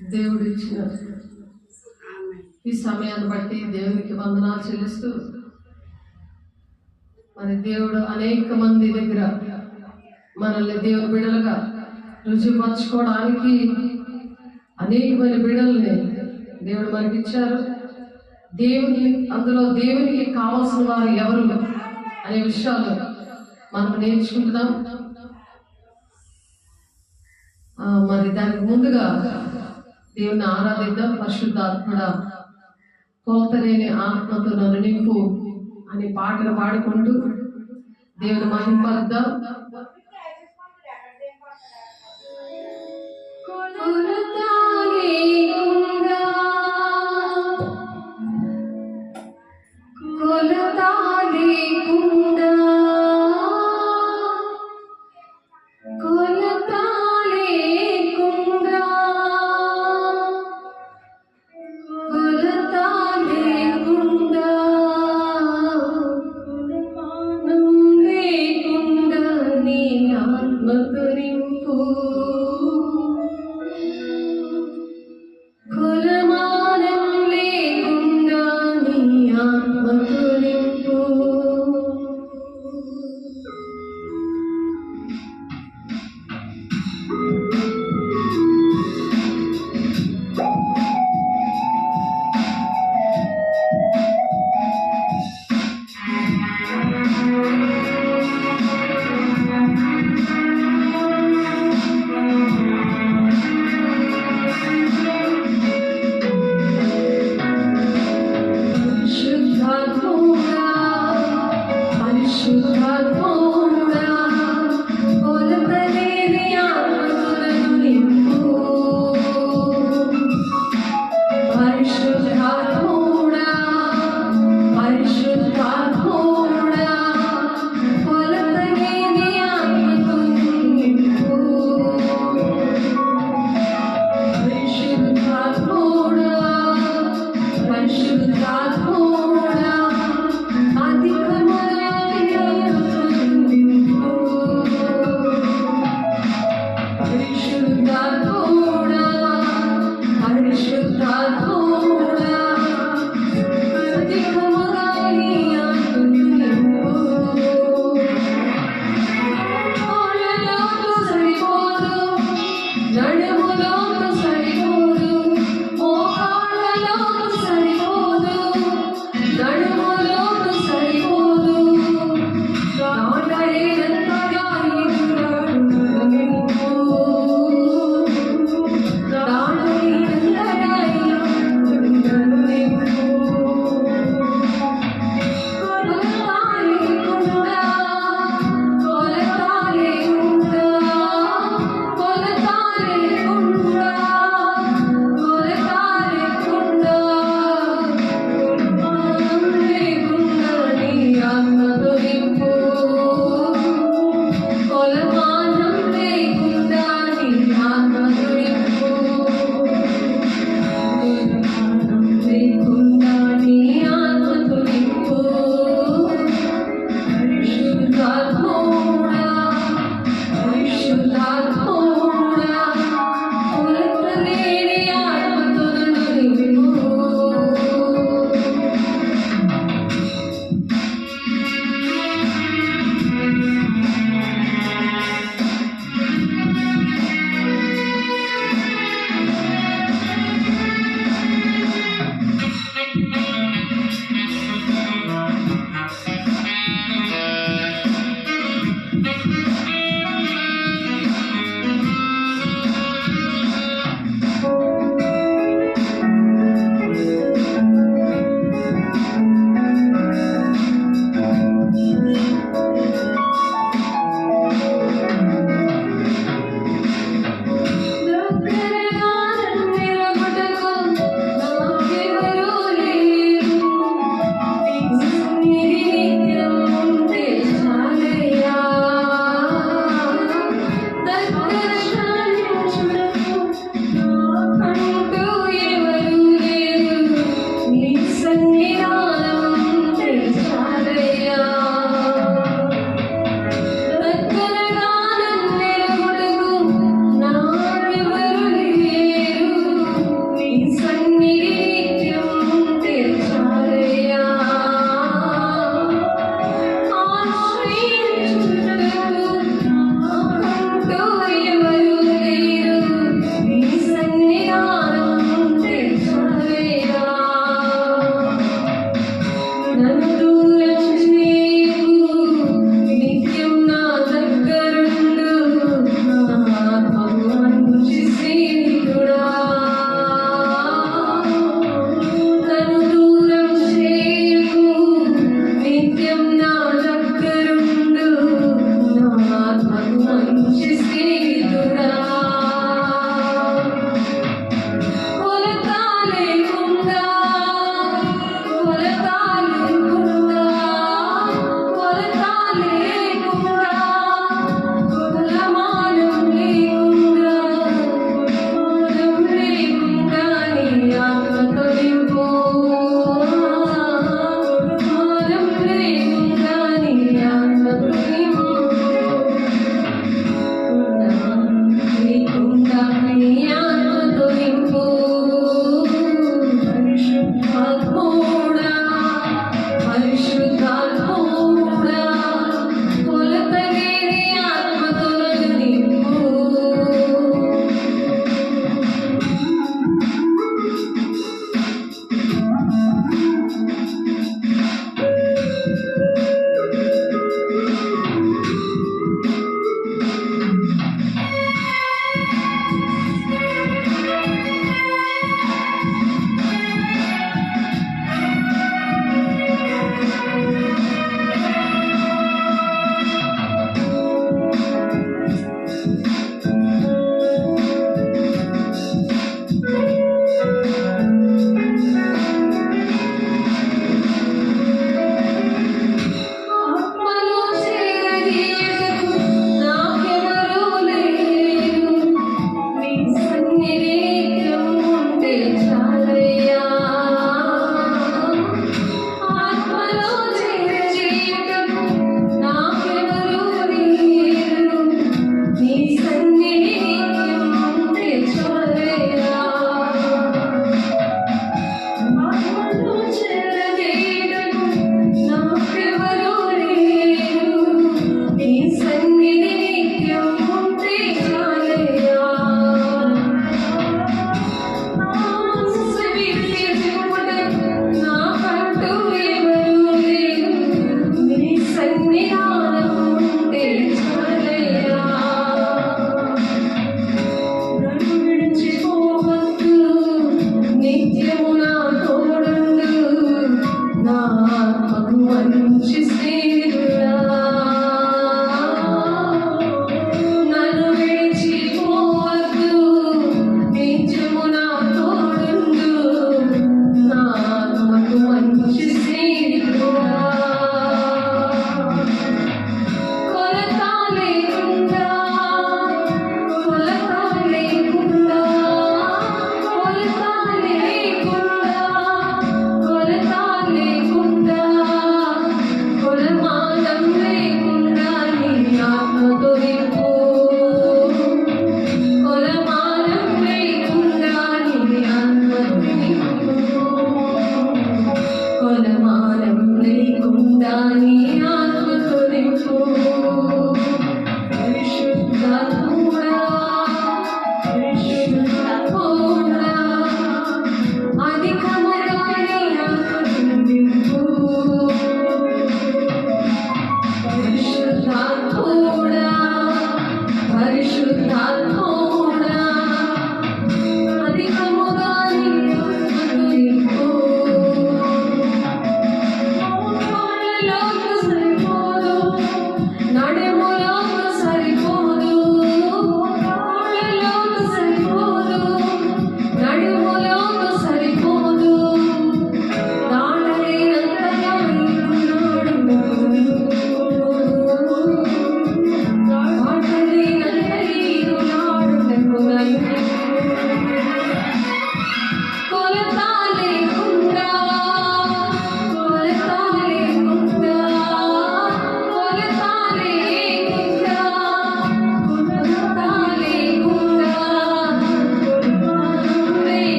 దేవుడు ఇచ్చిన ఈ సమయాన్ని బట్టి దేవునికి వందనాలు చెల్లిస్తూ, మరి దేవుడు అనేక మంది దగ్గర మనల్ని దేవుని బిడ్డలుగా రుజువుపరచుకోవడానికి అనేకమైన బిడ్డల్ని దేవుడు మనకి ఇచ్చారు. దేవునికి కావాల్సిన వారు ఎవరు అనే విషయాలు మనం నేర్చుకుంటున్నాం. మరి దానికి ముందుగా దేవుని ఆరాధిద్దాం. పరిశుద్ధాత్మడ కోల్తలేని ఆత్మతో నన్ను నింపు అనే పాటలు పాడుకుంటూ దేవుని మహింపరుద్దాం.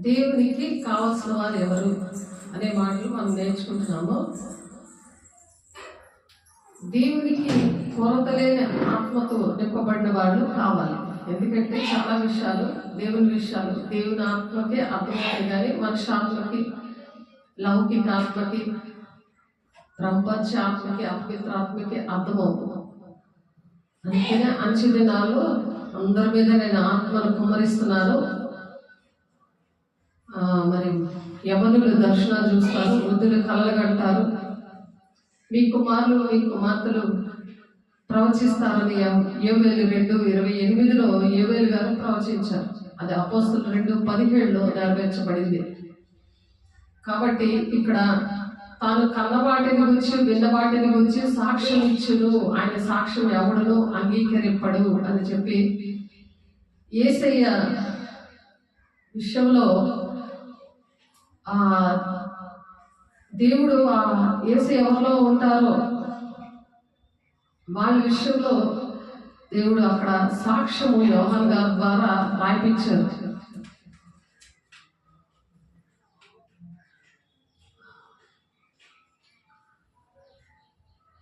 దేవునికి కావాల్సిన వారు ఎవరు అనే మాటలు మనం నేర్చుకుంటున్నాము. దేవునికి కొరత లేని ఆత్మతో నింపబడిన వాళ్ళు కావాలి. ఎందుకంటే చాలా విషయాలు, దేవుని విషయాలు దేవుని ఆత్మకే అర్థమవుతాయి, కానీ మనిషి ఆత్మకి, లౌకిక ఆత్మకి, ప్రపంచ ఆత్మకి, అపవిత్ర ఆత్మకి అర్థమవుతుంది. అందుకనే అంచె దినాల్లో అందరి మీద నేను ఆత్మను కుమ్మరిస్తున్నాను. మరి యవనులు దర్శనాలు చూస్తారు, వృద్ధులు కలలు కంటారు, మీ కుమారులు మీ కుమార్తెలు ప్రవచిస్తారని యోవేలు 2:28 యోవేలు గారు ప్రవచించారు. అది అపోస్తలుల 2:17 నెరవేర్చబడింది. కాబట్టి ఇక్కడ తాను కన్నవాటిని గురించి విన్నవాటిని గురించి సాక్ష్యం ఇచ్చును, ఆయన సాక్ష్యం ఎవడును అంగీకరింపడు అని చెప్పి యేసయ్య విషయంలో దేవుడు యేసయ్య ఎవరిలో ఉంటారో వాళ్ళ విషయంలో దేవుడు అక్కడ సాక్ష్యము యోహాను గారి ద్వారా రాయించారు.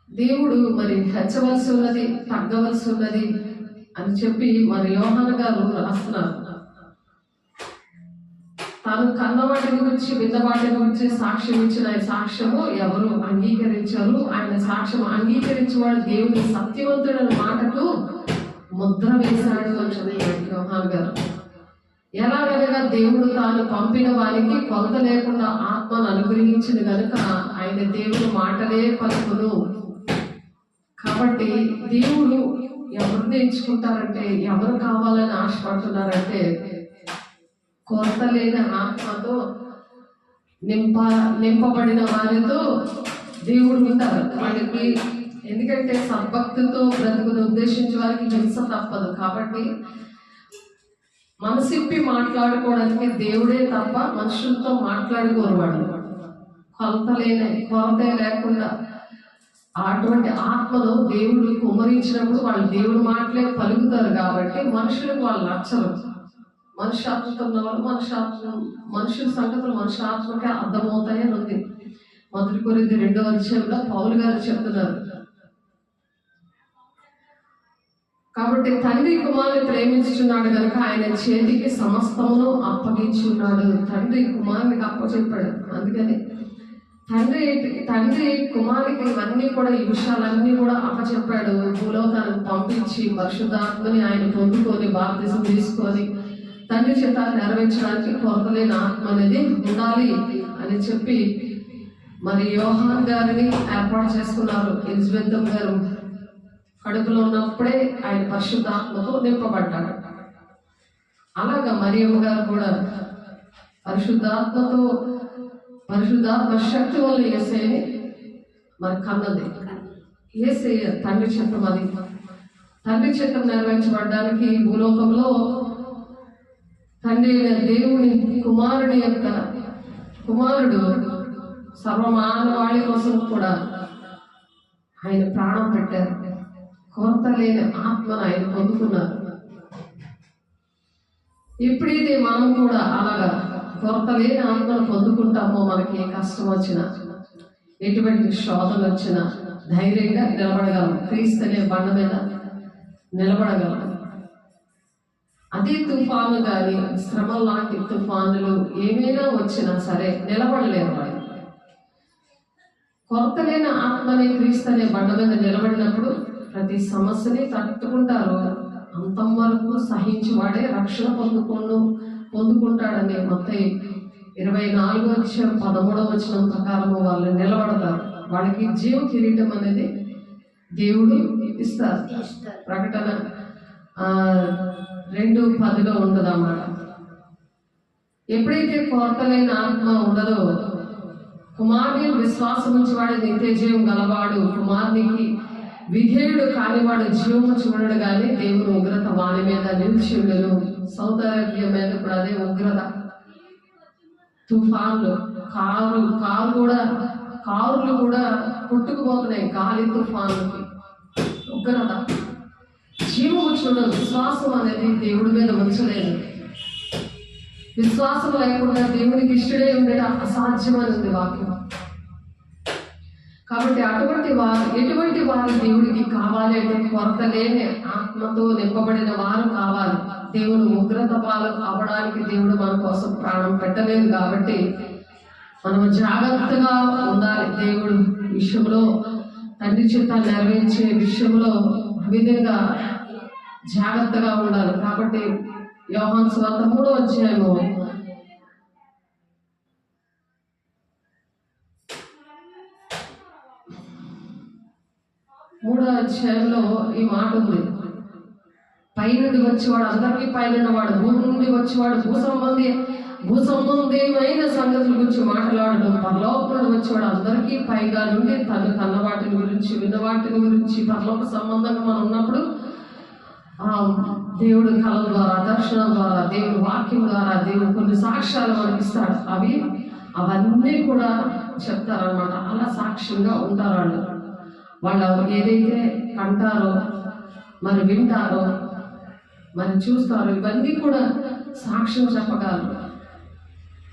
దేవుడు మరి హెచ్చవలసి ఉన్నది, తగ్గవలసి ఉన్నది అని చెప్పి మరి యోహాను గారు రాస్తున్నారు. తాను కన్నవాటిని గురించి విన్నవాటిని గురించి సాక్ష్యం ఇచ్చిన సాక్ష్యము ఎవరు అంగీకరించారు, ఆయన సాక్ష్యం అంగీకరించేవాడు దేవుని సత్యవంతుడైన మాటకు ముద్ర వేశాడు అని చదివాడు యోహాను గారు. ఎలాగనగా దేవుడు తాను పంపిన వారికి కొలత లేకుండా ఆత్మను అనుగ్రహించింది కనుక ఆయన దేవుని మాటలే పలుకును. కాబట్టి దేవుడు ఎవరు ఎంచుకుంటారంటే, ఎవరు కావాలని ఆశపడుతున్నారంటే, కొరత లేని ఆత్మతో నింపబడిన వారితో దేవుడు ఉంటారు వాళ్ళకి. ఎందుకంటే సద్భక్తితో బ్రతుకుని ఉద్దేశించే వారికి హింస తప్పదు. కాబట్టి మనసిప్పి మాట్లాడుకోవడానికి దేవుడే తప్ప మనుషులతో మాట్లాడుకోరు. వాడు కొరత లేకుండా అటువంటి ఆత్మను దేవుడు కుమ్మరించినప్పుడు వాళ్ళు దేవుడు మాటలే పలుకుతారు. కాబట్టి మనుషులకు వాళ్ళు నచ్చరు. మనుష్యాత్మతో ఉన్న వాళ్ళు మనుషుల సంగతులు మనుష్యాత్మకే అర్థమవుతాయని ఉంది. 1 కొరింథీ 2:2 పౌలు గారు చెప్తున్నారు. కాబట్టి తండ్రి కుమారుని ప్రేమించుచున్నాడు కనుక ఆయన చేతికి సమస్తమును అప్పగించున్నాడు. తండ్రి కుమారునికి అప్పచెప్పాడు. అందుకని తండ్రి కుమారునికి ఇవన్నీ కూడా, ఈ విషయాలన్నీ కూడా అప్పచెప్పాడు. భూలోకానికి పంపించి పరిశుద్ధాత్మని ఆయన పొందుకొని బాప్తిజం తీసుకొని తండ్రి చేత నెరవేర్చడానికి కొరత లేని ఆత్మ అనేది ఉండాలి అని చెప్పి మరి యోహాన్ గారిని ఏర్పాటు చేసుకున్నారు. ఎలిజబెత్ గారు కడుపులో ఉన్నప్పుడే ఆయన పరిశుద్ధాత్మతో నింపబడ్డాడు. అలాగా మరియమ్మ గారు కూడా పరిశుద్ధాత్మ శక్తి వల్ల యేసయ్యని మరి కన్నది. యేసయ్య తండ్రి చిత్తం, అది తండ్రి చిత్తం నెరవేర్చబడ్డానికి భూలోకంలో తండ్రి దేవుని కుమారుడు సర్వమానవాళి కోసం కూడా ఆయన ప్రాణం పెట్టారు. కొరత లేని ఆత్మను ఆయన పొందుకున్నారు. ఎప్పుడైతే మనం కూడా అలాగా కొరత లేని ఆత్మను పొందుకుంటామో, మనకి ఏ కష్టం వచ్చినా, ఎటువంటి శోధన వచ్చినా ధైర్యంగా నిలబడగలం. క్రీస్తు అనే బండ మీద నిలబడగలం. అదే తుఫాను కానీ శ్రమ లాంటి తుఫానులు ఏమైనా వచ్చినా సరే నిలబడలేరు. వాళ్ళు కొరత లేని ఆత్మని క్రీస్తు అనే బండ మీద నిలబడినప్పుడు ప్రతి సమస్యని తట్టుకుంటారు. అంతం వరకు సహించి వాడే రక్షణ పొందుకుంటాడని మత్తయి 24:13 ప్రకారం వాళ్ళు నిలబడతారు. వాళ్ళకి జీవ కిరీటం అనేది దేవుడు ఇస్తారు. ప్రకటన 2:10 ఉంటుంది అన్నమాట. ఎప్పుడైతే కొరత లేని ఆత్మ ఉండదో, కుమారుని విశ్వాసం నుంచి వాడు నిత్య జీవం గలవాడు, కుమారునికి విధేయుడు కానివాడు జీవము చూడడు కానీ దేవుని ఉగ్రత వాని మీద నిలిచి ఉండను. సౌదీ అరేబియా మీద కూడా అదే ఉగ్రత. తుఫాన్లు, కారులు కూడా కొట్టుకుపోతున్నాయి గాలి తుఫాన్లకి. ఉగ్రత, జీవము చూడదు. విశ్వాసం అనేది దేవుడి మీద ఉంచలేదు. విశ్వాసం లేకుండా దేవునికి ఇష్టడే ఉండడం అసాధ్యమని ఉంది వాక్యం. కాబట్టి ఎటువంటి వారు దేవుడికి కావాలి అంటే కొరత లేని ఆత్మతో నింపబడిన వారు కావాలి. దేవుడు ఉగ్రత పాలు అవ్వడానికి దేవుడు మన కోసం ప్రాణం పెట్టలేదు. కాబట్టి మనం జాగ్రత్తగా ఉండాలి. దేవుడు విషయంలో, తండ్రి చిత్తాన్ని నెరవేర్చే విషయంలో విధంగా జాగ్రత్తగా ఉండాలి. కాబట్టి యోహాను సువార్త 3వ అధ్యాయము 3వ అధ్యాయంలో ఈ మాట ఉంది. పైనుండి వచ్చేవాడు అందరికీ పైన వాడు, భూమి నుండి వచ్చేవాడు భూసంబంధమైన సంగతుల గురించి మాట్లాడడం, పరలోకం నుండి వచ్చేవాడు అందరికీ పైగా నుండి తను కన్న వాటిని గురించి, విన్న వాటిని గురించి, పరలోక సంబంధంగా మనం ఉన్నప్పుడు దేవుడు కళ ద్వారా, దర్శనం ద్వారా, దేవుడు వాక్యం ద్వారా, దేవుడు కొన్ని సాక్ష్యాలు మనకి ఇస్తాడు. అవన్నీ కూడా చెప్తారనమాట. అలా సాక్ష్యంగా ఉంటారు వాళ్ళు ఏదైతే కంటారో, మరి వింటారో, మరి చూస్తారో, ఇవన్నీ కూడా సాక్ష్యం చెప్పగలరు.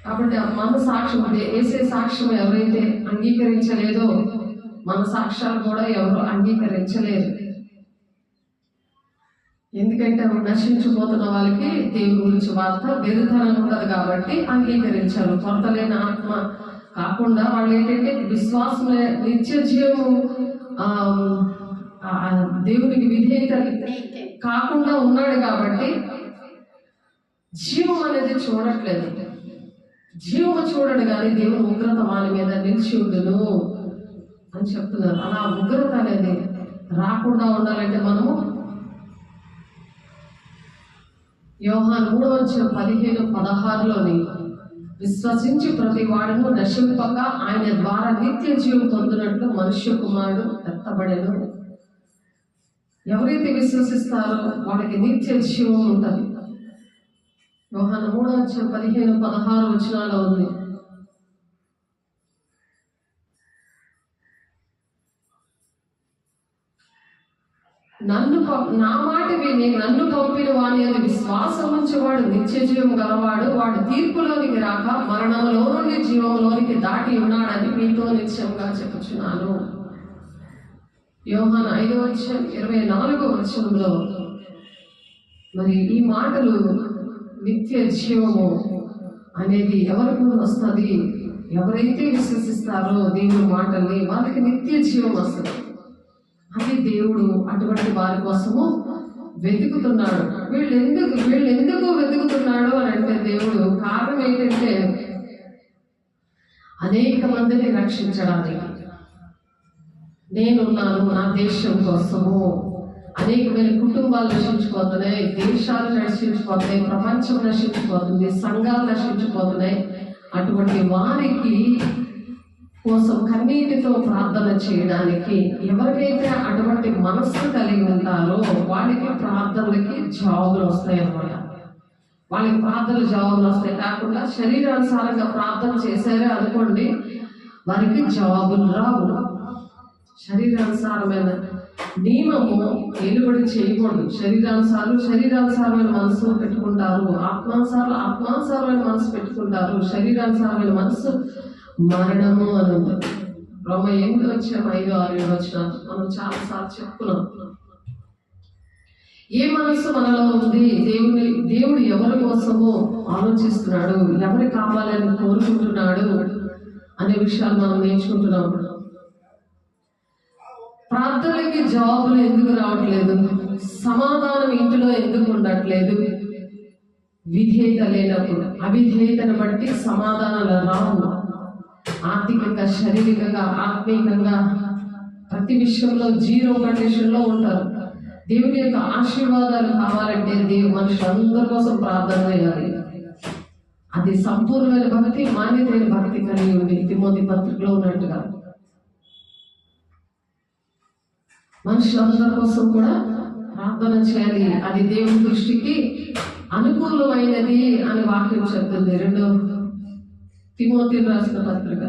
కాబట్టి మన సాక్ష్యం, వేసే సాక్ష్యం ఎవరైతే అంగీకరించలేదో మన సాక్ష్యాలు కూడా ఎవరు అంగీకరించలేరు. ఎందుకంటే నశించిపోతున్న వాళ్ళకి దేవుని గురించి వార్త వెరుతనం ఉండదు కాబట్టి అంగీకరించారు. కొరత లేని ఆత్మ కాకుండా వాళ్ళు ఏంటంటే విశ్వాసం, నిత్య జీవము, దేవునికి విధేయత కాకుండా ఉన్నాడు కాబట్టి జీవం అనేది చూడట్లేదు. జీవము చూడడు కానీ దేవుని ఉగ్రత వాళ్ళ మీద నిలిచి ఉండును అని చెప్తున్నారు. అలా ఉగ్రత అనేది రాకుండా ఉండాలంటే మనము యోహాను 3వ అధ్యాయం 15-16లోని విశ్వసించి ప్రతి వాడును నశింపక ఆయన ద్వారా నిత్య జీవం పొందినట్లు మనుష్య కుమారుడు ఎత్తబడెను. ఎవరైతే విశ్వసిస్తారో వాళ్ళకి నిత్య జీవం ఉంటుంది. యోహాను 3వ అధ్యాయం 15-16 వచనాల్లో ఉంది. నా మాట విని నన్ను పంపిన వాని అని విశ్వాసం ఉంచేవాడు నిత్య జీవం గలవాడు. వాడు తీర్పులోనికి రాక మరణంలో నుండి జీవంలోనికి దాటి ఉన్నాడని మీతో నిశ్చయంగా చెప్పుచున్నాను. యోహాను 5వ అధ్యాయం 24వ వచనంలో మరి ఈ మాటలు, నిత్య జీవము అనేది ఎవరికి వస్తుంది? ఎవరైతే విశ్వసిస్తారో దేవుని మాటల్ని వాళ్ళకి నిత్య జీవం వస్తుంది. అది దేవుడు అటువంటి వారి కోసము వెతుకుతున్నాడు. వీళ్ళు ఎందుకు వెతుకుతున్నాడు అని అంటే దేవుడు కారణం ఏంటంటే అనేక మందిని రక్షించడానికి. నేనున్నాను నా దేశం కోసము. అనేకమైన కుటుంబాలు నశించిపోతున్నాయి, దేశాలు నశించిపోతున్నాయి, ప్రపంచం నశించిపోతుంది, సంఘాలు నశించిపోతున్నాయి. అటువంటి వారికి కోసం కన్నీటితో ప్రార్థన చేయడానికి ఎవరికైతే అటువంటి మనస్సు కలిగి ఉంటారో వాళ్ళకి ప్రార్థనలకి జవాబులు వస్తాయి అన్నమాట. వాళ్ళకి ప్రార్థనలు జవాబులు వస్తాయి. కాకుండా శరీరానుసారంగా ప్రార్థన చేశారే అనుకోండి, వారికి జవాబులు రావు. శరీరానుసారమైన నియమము ఏలుబడి చేయకూడదు. శరీరానుసారమైన మనసు పెట్టుకుంటారు, ఆత్మానుసారమైన మనసు పెట్టుకుంటారు. శరీరానుసారమైన మనసు మరణము అని ఉంది. రోమ 8వ అధ్యాయం 5-6 వచనాలు మనం చాలాసార్లు చెప్పుకున్నాం. ఏ మనస్సు మనలో ఉంది, దేవుడు ఎవరి కోసము ఆలోచిస్తున్నాడు, ఎవరి కావాలని కోరుకుంటున్నాడు అనే విషయాలు మనం నేర్చుకుంటున్నాం. ప్రార్థనలకి జవాబులు ఎందుకు రావట్లేదు? సమాధానం ఇంటిలో ఎందుకు ఉండట్లేదు? విధేయత లేనప్పుడు. అవిధేయతను బట్టి సమాధానాలు రావు. ఆర్థికంగా, శారీరకంగా, ఆత్మీయంగా ప్రతి విషయంలో జీరో కండిషన్లో ఉంటారు. దేవుని యొక్క ఆశీర్వాదాలు కావాలంటే మనుషులందరి కోసం ప్రార్థన చేయాలి. అది సంపూర్ణమైన భక్తి, మాన్యతైన భక్తి కలిగి ఉంది. తిమోతి పత్రికలో ఉన్నట్టుగా మనుషులందరి కోసం కూడా ప్రార్థన చేయాలి. అది దేవుని దృష్టికి అనుకూలమైనది అని వాక్యం చెప్తుంది. 2వ తిమోతి రాసిన పత్రిక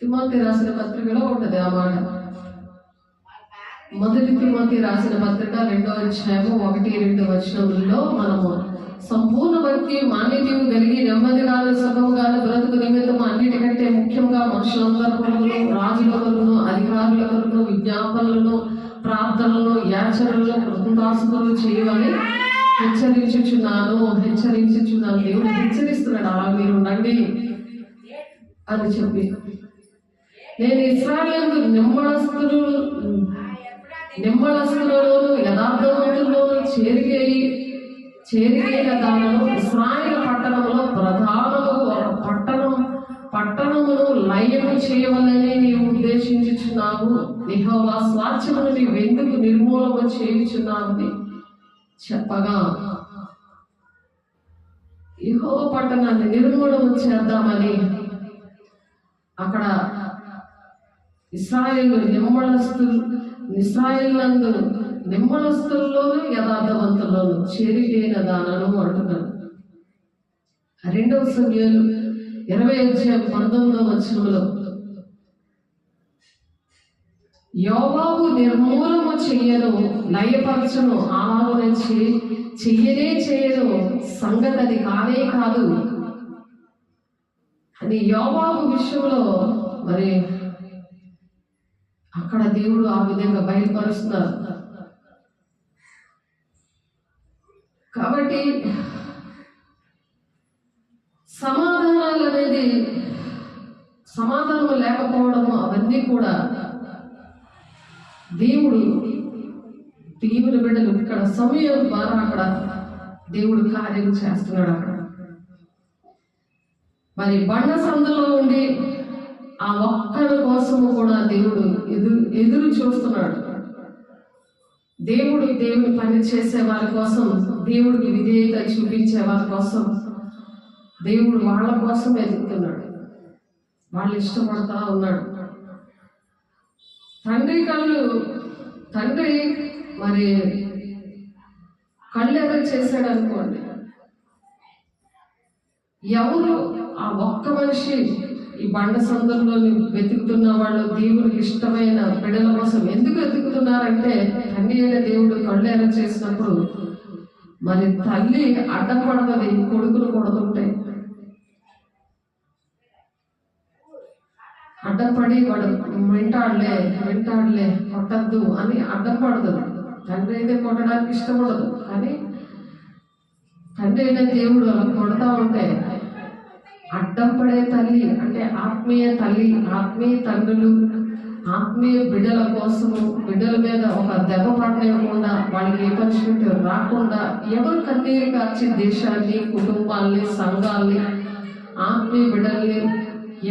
2వ తిమోతి రాసిన పత్రికలో ఉంటుంది ఆ మాట. మొదటి తిమోతి రాసిన పత్రిక 2వ అధ్యాయము 1-2 వచనములలో మనము సంపూర్ణ భక్తి మాన్యతయు కలిగి నెమ్మదిగాను సుఖముగాను బ్రతుకు నిమిత్తము అన్నిటికంటే ముఖ్యంగా మనుషులందరి కొరకును, రాజుల కొరకును, అధికారుల కొరకును విజ్ఞాపనలను, ప్రార్థనలను, యాచనలను, కృతజ్ఞతాస్తుతులు చేయమని హెచ్చరించుచున్నాను. దేవుడు హెచ్చరిస్తున్నాడు, అలా మీరు ఉండండి అని చెప్పి. నేను ఇశ్రాయేలు నిమ్మళస్తులలోను యథార్థవంతుల్లోను చేరిగైన దానను ఇశ్రాయేలు పట్టణంలో ప్రధానము ఒక పట్టణమును లయము చేయవలని నీవు ఉద్దేశించుచున్నావు. యెహోవా స్వాస్థ్యమును నీవెందుకు నిర్మూలన చేయుచున్నావని చెప్పగా, యెహోవా పట్టణాన్ని నిర్మూలన చేద్దామని అక్కడ ఇశ్రాయేలు నిమ్మళస్తుల్లోను యథార్థవంతుల్లోను చేరిగైన దానను అంటున్నాడు. 2వ సమూయేలు 20:19 వచనములో యోవాబు నిర్మూలము చెయ్యను, లయపరచను, అలాగనే చెయ్యను సంగతి అది కానే కాదు అని యోవాబు విషయంలో మరి అక్కడ దేవుడు ఆ విధంగా బయలుపరుస్తున్నారు. కాబట్టి సమాధానం లేకపోవడము అవన్నీ కూడా దేవుడు బిడ్డలు ఇక్కడ సమయం ద్వారా అక్కడ దేవుడు కార్యం చేస్తున్నాడు. అక్కడ మరి బండ సందులో ఉండి ఆ ఒక్కరి కోసము కూడా దేవుడు ఎదురు చూస్తున్నాడు. దేవుని పని చేసే వారి కోసం, దేవుడికి విధేయత చూపించే వారి కోసం దేవుడు వాళ్ళ కోసం ఎదుగుతున్నాడు. వాళ్ళు ఇష్టపడతా ఉన్నాడు. తండ్రి మరి కళ్ళు ఎదురు చేశాడు అనుకోండి, ఎవరు ఆ ఒక్క మనిషి ఈ బండ సందర్భంలో వెతుకుతున్న వాళ్ళు దేవుడికి ఇష్టమైన బిడ్డల కోసం ఎందుకు వెతుకుతున్నారంటే, తండ్రి అయిన దేవుడు కళ్ళు ఎర్ర చేసినప్పుడు మరి తల్లి అడ్డపడుతుంది కొడుకులు కొడుతుంటే. అడ్డపడి వాడు వెంటాడలే కొట్టద్దు అని అడ్డపడుతుంది. తండ్రి అయితే కొట్టడానికి ఇష్టపడదు, కానీ తండ్రి అయిన దేవుడు అలా కొడతా ఉంటే అడ్డం పడే తల్లి అంటే ఆత్మీయ తల్లి, ఆత్మీయ తండ్రులు, ఆత్మీయ బిడ్డల కోసము, బిడ్డల మీద ఒక దెబ్బ పడలేకుండా, వాళ్ళకి ఏ పనిష్మెంట్ రాకుండా ఎవరు కన్నీరు కార్చి దేశాన్ని, కుటుంబాల్ని, సంఘాల్ని, ఆత్మీయ బిడ్డల్ని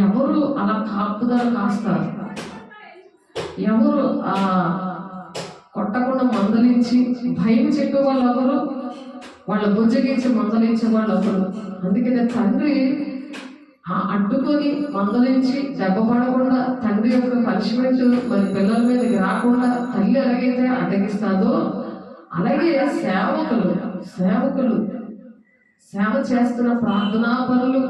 ఎవరు అలా కాపుదల కాస్తారు, ఎవరు కొట్టకుండా మందలించి భయం చెప్పే వాళ్ళు ఎవరు, వాళ్ళ బుజ్జగించి మందలించే వాళ్ళు ఎవరు. అందుకనే తండ్రి అడ్డుకొని మందలించి దెబ్బ పడకుండా, తండ్రి యొక్క పనిష్మెంట్ మరి పిల్లల మీదకి రాకుండా తల్లి ఎలాగైతే అడ్డగిస్తాదో, అలాగే సేవకులు సేవ చేస్తున్న ప్రార్థనా పనులు,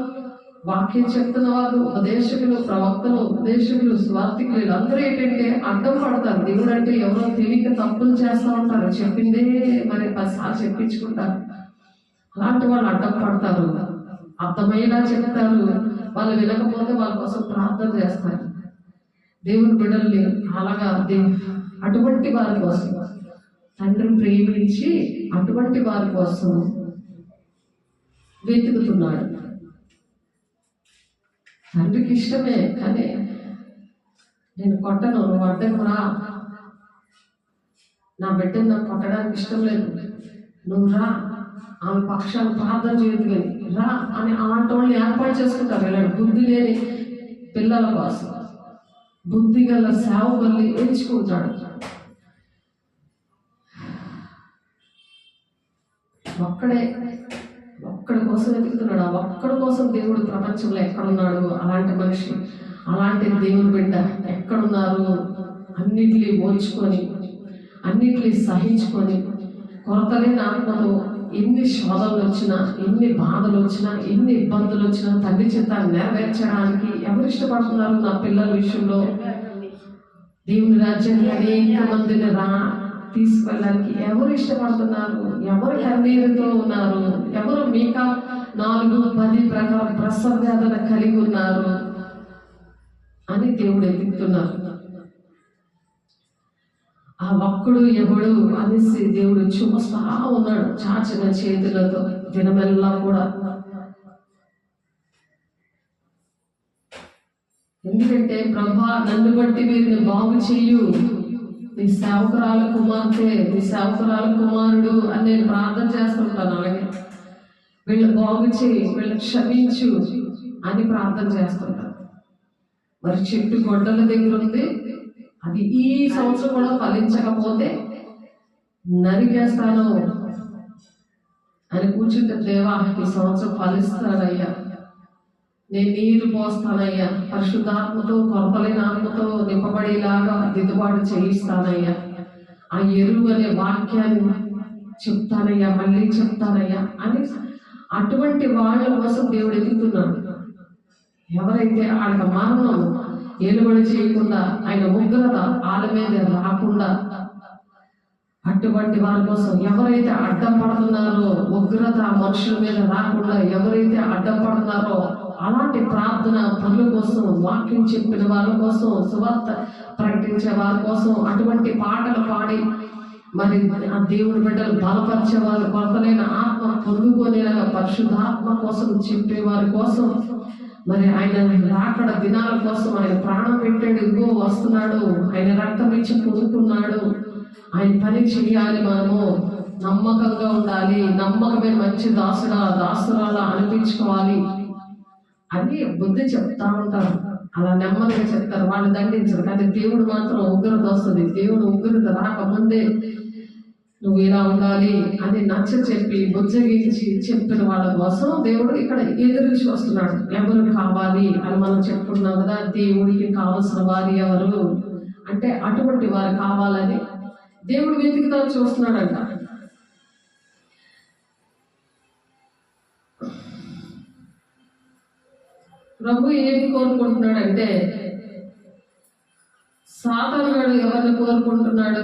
వాక్యం చెప్తున్న వాళ్ళు, ఉపదేశకులు, ప్రవక్తలు, ఉపదేశకులు, స్వార్థికులు, వీళ్ళందరూ ఏంటంటే అడ్డం పడతారు. దేవుడు అంటే ఎవరో తెలియక తప్పులు చేస్తూ ఉంటారు, చెప్పిందే మరి 10 సార్లు చెప్పించుకుంటారు. అలాంటి వాళ్ళు అడ్డం పడతారు, అర్థమయ్యేలా చెప్తారు. వాళ్ళు వినకపోతే వాళ్ళ కోసం ప్రార్థన చేస్తారు. దేవుని బిడ్డల్ని అలాగా అటువంటి వారి కోసం తండ్రిని ప్రేమించి అటువంటి వారి కోసం వెతుకుతున్నాడు. తండ్రికి ఇష్టమే, కానీ నేను కొట్టను, నువ్వు అడ్డకు రా, నా బిడ్డను నాకు కొట్టడానికి ఇష్టం లేదు, నువ్వు రా, ఆమె పక్షాన్ని ప్రార్థన చేయదు కానీ రా అని అలాంటి వాళ్ళని ఏర్పాటు చేసుకుంటారు. ఇలాంటి బుద్ధి లేని పిల్లల కోసం బుద్ధి గల సేవకుల్ని ఎంచుకుంటాడు. ఒక్కడి కోసం వెతుకుతున్నాడు. ఆ ఒక్కడి కోసం దేవుడు ప్రపంచంలో ఎక్కడున్నాడు, అలాంటి మనిషి, అలాంటి దేవుని బిడ్డ ఎక్కడున్నారు, అన్నిటినీ ఓర్చుకొని, అన్నిటినీ సహించుకొని, కొరతలేని ఆత్మతో ఎన్ని శోధనలు వచ్చినా, ఎన్ని బాధలు వచ్చినా, ఎన్ని ఇబ్బందులు వచ్చినా తండ్రి చిత్తాన్ని నెరవేర్చడానికి ఎవరు ఇష్టపడుతున్నారు? నా పిల్లల విషయంలో దేవుని రాజ్యానికి అనేక మందిని తీసుకెళ్ళడానికి ఎవరు ఇష్టపడుతున్నారు? ఎవరు కన్నీరుతో ఉన్నారు? ఎవరు మీకా 4:10 ప్రకారం ప్రసవ వేదన కలిగి ఉన్నారు అని దేవుడు ఎదుగుతున్నారు. ఆ ఒక్కడు ఎవడు అనేసి దేవుడు చూస్తా ఉన్నాడు చాచిన చేతులతో దినమెల్లా కూడా. ఎందుకంటే ప్రభా, నన్ను బట్టి వీరిని బాగు చెయ్యు, నీ సేవకురాల కుమార్తె, నీ సేవకురాల కుమారుడు అని నేను ప్రార్థన చేస్తుంటాను. అలాగే వీళ్ళు బాగు చేయి, వీళ్ళు క్షమించు అని ప్రార్థన చేస్తుంటాను. మరి చెట్టు గొడ్డల దగ్గర ఉంది, అది ఈ సంవత్సరం కూడా ఫలించకపోతే నరికేస్తాను అని కూర్చుంటే, దేవా ఈ సంవత్సరం ఫలిస్తానయ్యా, నేను నీరు పోస్తానయ్యా, పరిశుద్ధాత్మతో కొరతలేని ఆత్మతో నింపబడేలాగా దిద్దుబాటు చేయిస్తానయ్యా, ఆ ఎరువు అనే వాక్యాన్ని చెప్తానయ్యా, మళ్ళీ చెప్తానయ్యా అని అటువంటి వాళ్ళ కోసం దేవుడు ఎదుగుతున్నాడు. ఎవరైతే ఆయన మరణం ఏలుబడి చేయకుండా, ఆయన ఉగ్రత వాళ్ళ మీద రాకుండా, అటువంటి వారి కోసం ఎవరైతే అడ్డం పడుతున్నారో, ఉగ్రత మనుషుల మీద రాకుండా ఎవరైతే అడ్డం పడుతున్నారో అలాంటి ప్రార్థన పనుల కోసం, వాక్యం చెప్పిన వాళ్ళ కోసం, సువార్త ప్రకటించే వారి కోసం, అటువంటి పాటలు పాడి మరి ఆ దేవుని బిడ్డలు బలపరిచే వారి కొరతలైన ఆత్మ పొందుకునేలాగా పరిశుద్ధాత్మ కోసం చెప్పే వారి కోసం, మరి ఆయన రాకడ దినాల కోసం ఆయన ప్రాణం పెట్టాడు, ఇగో వస్తున్నాడు, ఆయన రక్తం ఇచ్చి పొందుకున్నాడు, ఆయన పని చేయాలి, మనము నమ్మకంగా ఉండాలి, నమ్మకమైన మంచి దాసురాలా అనిపించుకోవాలి అని బుద్ధి చెప్తా ఉంటారు. అలా నెమ్మదిగా చెప్తారు, వాళ్ళు దండించరు. కానీ దేవుడు మాత్రం ఉగ్రత వస్తుంది. దేవుడు ఉగ్రత రాకముందే నువ్వు ఇలా ఉండాలి అని నచ్చ చెప్పి బుజ్జగించి చెప్పిన వాళ్ళ కోసం దేవుడు ఇక్కడ ఎదురు చూస్తున్నాడు. ఎవరు కావాలి అని మనం చెప్పుకున్నాం కదా, దేవుడికి కావాల్సిన వారు ఎవరు అంటే అటువంటి వారు కావాలని దేవుడు వెతుకుతా చూస్తున్నాడంట. ప్రభు ఏమి కోరుకుంటున్నాడంటే, సాతానుగాడు ఎవరిని కోరుకుంటున్నాడు?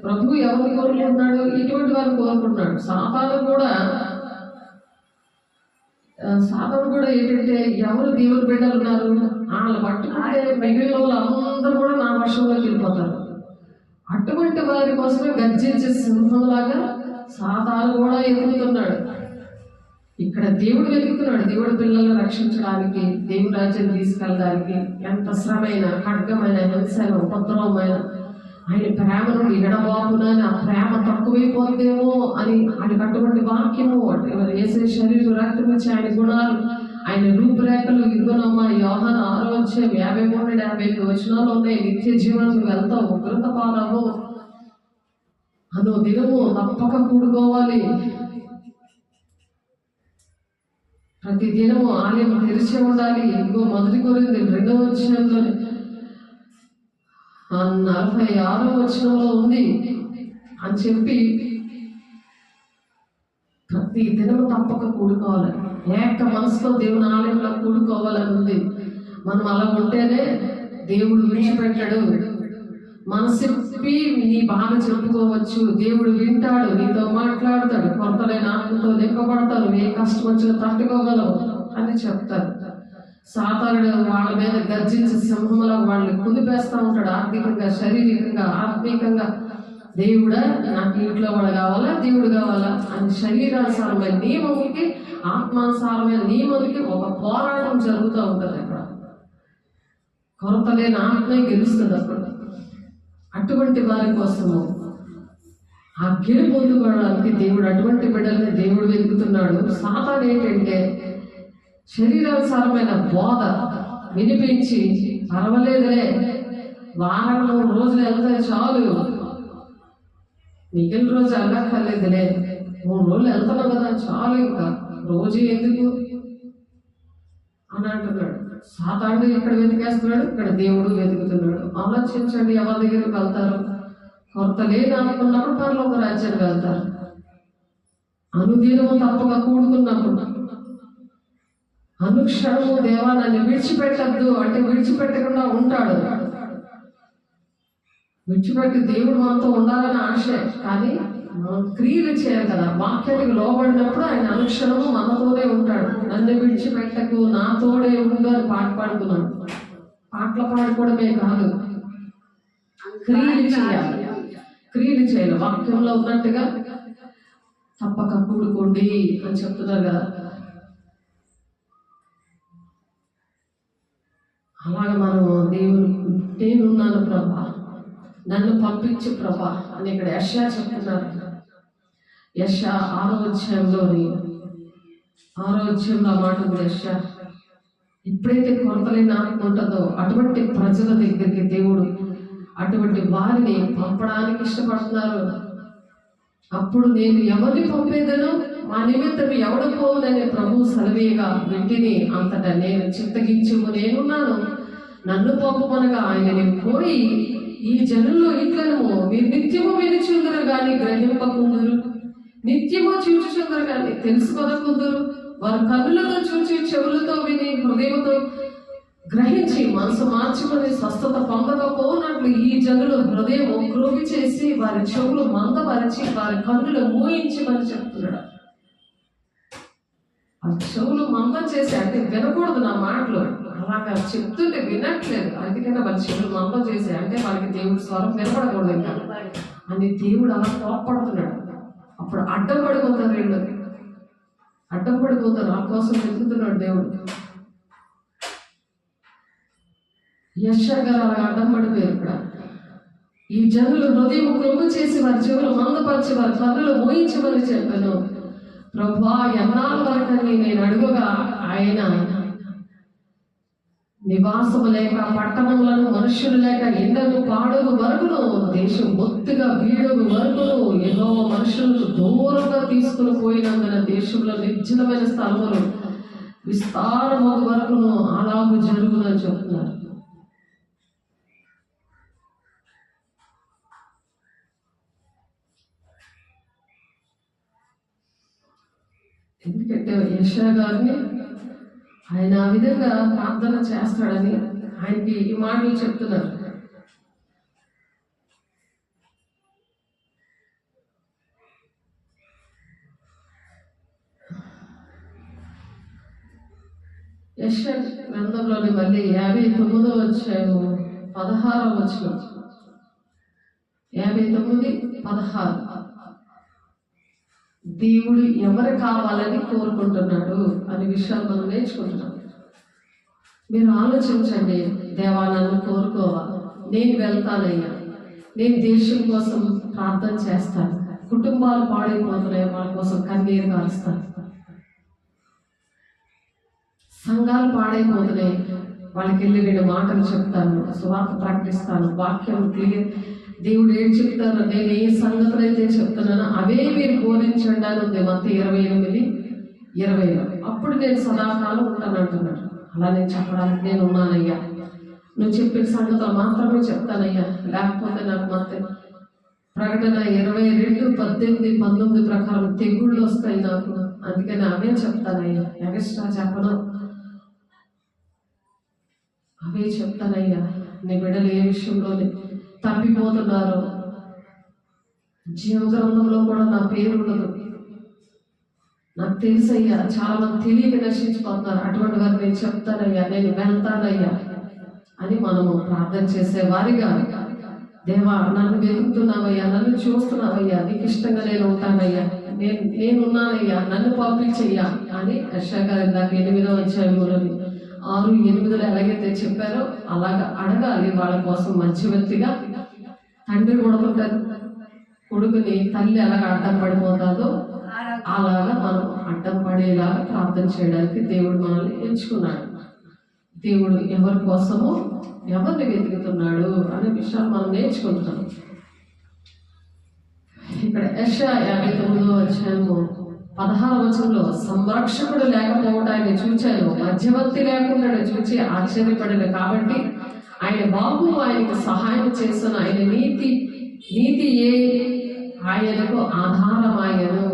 ప్రభు ఎవరిని కోరుకుంటున్నాడు? ఇటువంటి వారిని కోరుకుంటున్నాడు. సాతాను కూడా ఏంటంటే, ఎవరు దేవుని బిడ్డలు ఉన్నారు వాళ్ళు పట్టుకుంటే మిగిలిన వాళ్ళు అందరూ కూడా నా వర్షంలోకి వెళ్ళిపోతారు. అటువంటి వారి కోసమే గర్జించే సింహంలాగా సాతాను కూడా ఎదుగుతున్నాడు. ఇక్కడ దేవుడు వెతుకుతున్నాడు. దేవుడి పిల్లలను రక్షించడానికి, దేవుడి రాజ్యాన్ని తీసుకెళ్ళడానికి ఎంత శ్రమైన, ఖడ్గమైన, హింసైన, ఉపద్రవమైన ఆయన ప్రేమ నుండి ఎడబాపున ఆ ప్రేమ తక్కువైపోతుందేమో అని ఆయనకు అటువంటి వాక్యము, వేసే శరీరం రక్తం ఇచ్చి ఆయన గుణాలు, ఆయన రూపురేఖలు ఇదిగోనమ్మా యోహాను 6:53-55 వచనాలు ఉన్నాయి. నిత్య జీవనం వెళ్తావు, ఉగ్రత పాలవు, అను దినము తప్పక కూడుకోవాలి, ప్రతి దినము ఆలయం తెరిచి ఉండాలి. ఇంకో 1 కొరింథీయులు 2వ అధ్యాయంలో 46వ వచనంలో ఉంది అని చెప్పి ప్రతి దినము తప్పక కూడుకోవాలి, ఏక మనసుతో దేవుని ఆలయంలో కూడుకోవాలని ఉంది. మనం అలా ఉంటేనే దేవుడు విడిచిపెట్టాడు. మనసిప్పి నీ బాధ చెప్పుకోవచ్చు, దేవుడు వింటాడు, నీతో మాట్లాడతాడు, కొరతలైన ఆత్మతో నింపబడతారు, ఏ కష్టం వచ్చినా తట్టుకోగలవు అని చెప్తారు. సాతానుడు వాళ్ళ మీద గర్జించి సింహంలో వాళ్ళని కుదిపేస్తూ ఉంటాడు, ఆర్థికంగా, శారీరకంగా, ఆత్మీకంగా. దేవుడా నాకు ఇంట్లో వాడు కావాలా, దేవుడు కావాలా అని శరీరానుసారమైన నియమంకి, ఆత్మానుసారమైన నియమానికి ఒక పోరాటం జరుగుతూ ఉంటుంది. అక్కడ కొరతలేని ఆత్మే గెలుస్తుంది. అప్పుడు అటువంటి వారి కోసము ఆ గెలుపు పొందుకోవడానికి దేవుడు అటువంటి బిడ్డల్ని దేవుడు వెతుకుతున్నాడు. సాతాను ఏంటంటే శరీరానుసారమైన బోధ వినిపించి, పర్వాలేదులే వారంలో 3 రోజులు వెళ్తే చాలు, మిగిలిన రోజు వెళ్ళక్కర్లేదులే, 3 రోజులు వెళ్తున్నావు కదా చాలు, ఇంకా రోజు ఎందుకు అని అంటున్నాడు. సాతానుడు ఇక్కడ వెతికేస్తున్నాడు, ఇక్కడ దేవుడు వెతుకుతున్నాడు. ఆలోచించండి, ఎవరి దగ్గరికి వెళ్తారు? కొరత లేని అనుకున్నప్పుడు పరలోక రాజ్యానికి వెళ్తారు. అనుదినము తప్పక కూడుకున్నప్పుడు, అనుక్షణము దేవా నన్ను విడిచిపెట్టద్దు అంటే విడిచిపెట్టకుండా ఉంటాడు. విడిచిపెట్టి దేవుడు మనతో ఉండాలని ఆశే, కానీ మనం క్రియలు చేయాలి కదా. వాక్యానికి లోబడినప్పుడు ఆయన అనుక్షణము మనతోనే ఉంటాడు. నన్ను విడిచిపెట్టకు, నాతోడే ఉండు అని పాట పాడుతున్నాడు. పాటలు పాడుకోవడమే కాదు, క్రియలు చేయాలి. క్రియలు చేయాలి. వాక్యంలో ఉన్నట్టుగా తప్పక కూడుకోండి అని చెప్తున్నారు కదా. అలాగే మనం దేవుడు, నేనున్నాను ప్రభా, నన్ను పంపించు ప్రభా అని ఇక్కడ యెషయా చెప్తున్నారు. యెషయా 6వ అధ్యాయంలో మాట ఉంది. యెషయా ఎప్పుడైతే కొరతలేని ఆత్మ ఉంటుందో అటువంటి ప్రజల దగ్గరికి దేవుడు అటువంటి వారిని పంపడానికి ఇష్టపడుతున్నారు. అప్పుడు నేను ఎవరిని పంపేదను, మా నిమిత్తం ఎవడు పోవునని ప్రభు సెలవేగా వింటిని. అంతటా నేను చిత్తగించుము, నేనున్నాను, నన్ను పంపమనగా ఆయన నేను పోయి ఈ జనుల్లో ఇట్లను మీరు నిత్యము వినిచుందరు కానీ గ్రహింపకుందురు, నిత్యము చూచుచుందరు కానీ తెలుసుకోదకుందురు. వారు కన్నులతో చూచి, చెవులతో విని, హృదయంతో గ్రహించి మనసు మార్చుకొని స్వస్థత పొందకపోనట్లు ఈ జనులు హృదయం క్రోవి చేసి వారి చెవులు మందపరిచి వారి కన్నులు మూయించమని చెప్తున్నాడు. ఆ చెవులు మందం చేసి, అంటే వినకూడదు నా మాటలు, అలాగా చెప్తుంటే వినట్లేదు, అందుకనే వాళ్ళ చెవులు మందం చేసి, అంటే వాళ్ళకి దేవుడి స్వరం వినపడకూడదు ఇంకా అని దేవుడు అలా కోప్పడుతున్నాడు. అప్పుడు అడ్డం పడిపోతారు వీళ్ళు, అడ్డం పడిపోతారు. ఆ కోసం వెతుకుతున్నాడు దేవుడు. యెషయా గారు అలా అడ్డం పడిపోయారు. ఇక్కడ ఈ జనులు హృదయం క్రొవ్వు చేసి వారి చెవులు మందపరిచి వారి కన్నులు మోయించమని చెప్పాను. ప్రభువా, ఎన్నాళ్ళ వరకని నేను అడుగుగా ఆయన నివాసము లేక పట్టణములను మనుష్యులు లేక ఎండను పాడుగు వరకును దేశం బొత్తుగా వీడుగు వరకును ఎన్నో మనుషులను దూరంగా తీసుకుని పోయినందున దేశంలో నిర్జనమైన స్థలములు విస్తారమగు వరకును అలాగూ జరుగునని చెప్తున్నారు. ఎందుకంటే యెషయా గారిని ఆయన ఆ విధంగా ప్రార్థన చేస్తాడని ఆయనకి ఈ మాటలు చెప్తున్నారు. యెషయా గ్రంథంలోని మళ్ళీ 59వ అధ్యాయము 16వ వచనం, 59:16 దేవుడు ఎవరు కావాలని కోరుకుంటున్నాడు అనే విషయాలు మనం నేర్చుకుంటున్నాం. మీరు ఆలోచించండి, దేవా నన్ను కోరుకోవా, నేను వెళ్తానయ్యా, నేను దేశం కోసం ప్రార్థన చేస్తాను, కుటుంబాలు పాడైపోతున్నాయి వాళ్ళ కోసం కన్నీరు కారుస్తాను, సంఘాలు పాడైపోతున్నాయి వాళ్ళకి వెళ్ళి 2 మాటలు చెప్తాను, సువార్త ప్రకటిస్తాను, వాక్యం క్లియర్, దేవుడు ఏం చెప్తారో నేను ఏ సంగతులు అయితే చెప్తున్నానో అవే మీరు బోధించండి అని ఉంది మత్తయి 28:20. అప్పుడు నేను సదాకాలం ఉంటానంటున్నాడు. అలా నేను చెప్పడానికి నేను ఉన్నానయ్యా, నువ్వు చెప్పిన సంగతులు మాత్రమే చెప్తానయ్యా, లేకపోతే నాకు ప్రకటన 22:18-19 ప్రకారం తెగుళ్ళు వస్తాయి నాకు, అందుకని అవే చెప్తానయ్యా, ఎక్స్ట్రా చెప్పను, అవే చెప్తానయ్యా. నీ బిడ్డలు ఏ విషయంలోనే తప్పిపోతున్నారు, జీవ గ్రంథంలో కూడా నా పేరు ఉండదు, నాకు తెలుసయ్యా, చాలా మంది తెలియక నశించిపోతున్నారు, అటువంటి వారు నేను చెప్తానయ్యా, నేను వెళ్తానయ్యా అని మనము ప్రార్థన చేసే వారిగా, దేవా నన్ను వెతుకుతున్నావయ్యా, నన్ను చూస్తున్నావయ్యా, నీకు ఇష్టంగా నేను ఉంటానయ్యా, నేనున్నానయ్యా, నన్ను పంపించయ్యా అని యెషయా గారు దాకా 8వ అధ్యాయంలోని 6-8 ఎలాగైతే చెప్పారో అలాగా అడగాలి. వాళ్ళ కోసం మధ్యవర్తిగా తండ్రి కొడుకుంటారు, కొడుకుని తల్లి ఎలాగ అడ్డం పడిపోతాదో అలాగా మనం అడ్డం పడేలాగా ప్రార్థన చేయడానికి దేవుడు మనల్ని ఎంచుకున్నాడు. దేవుడు ఎవరి కోసమో ఎవరిని వెతుకుతున్నాడు అనే విషయాలు మనం నేర్చుకుంటున్నాం. ఇక్కడ యెషయా 59వ అధ్యాయము 16వ వచనంలో సంరక్షకుడు లేకపోవడాన్ని చూచాను, మధ్యవర్తి లేకుండా చూచి ఆశ్చర్యపడను, కాబట్టి ఆయన బాబు ఆయనకు సహాయం చేసిన ఆయన నీతియే ఆయనకు ఆధారమాయను,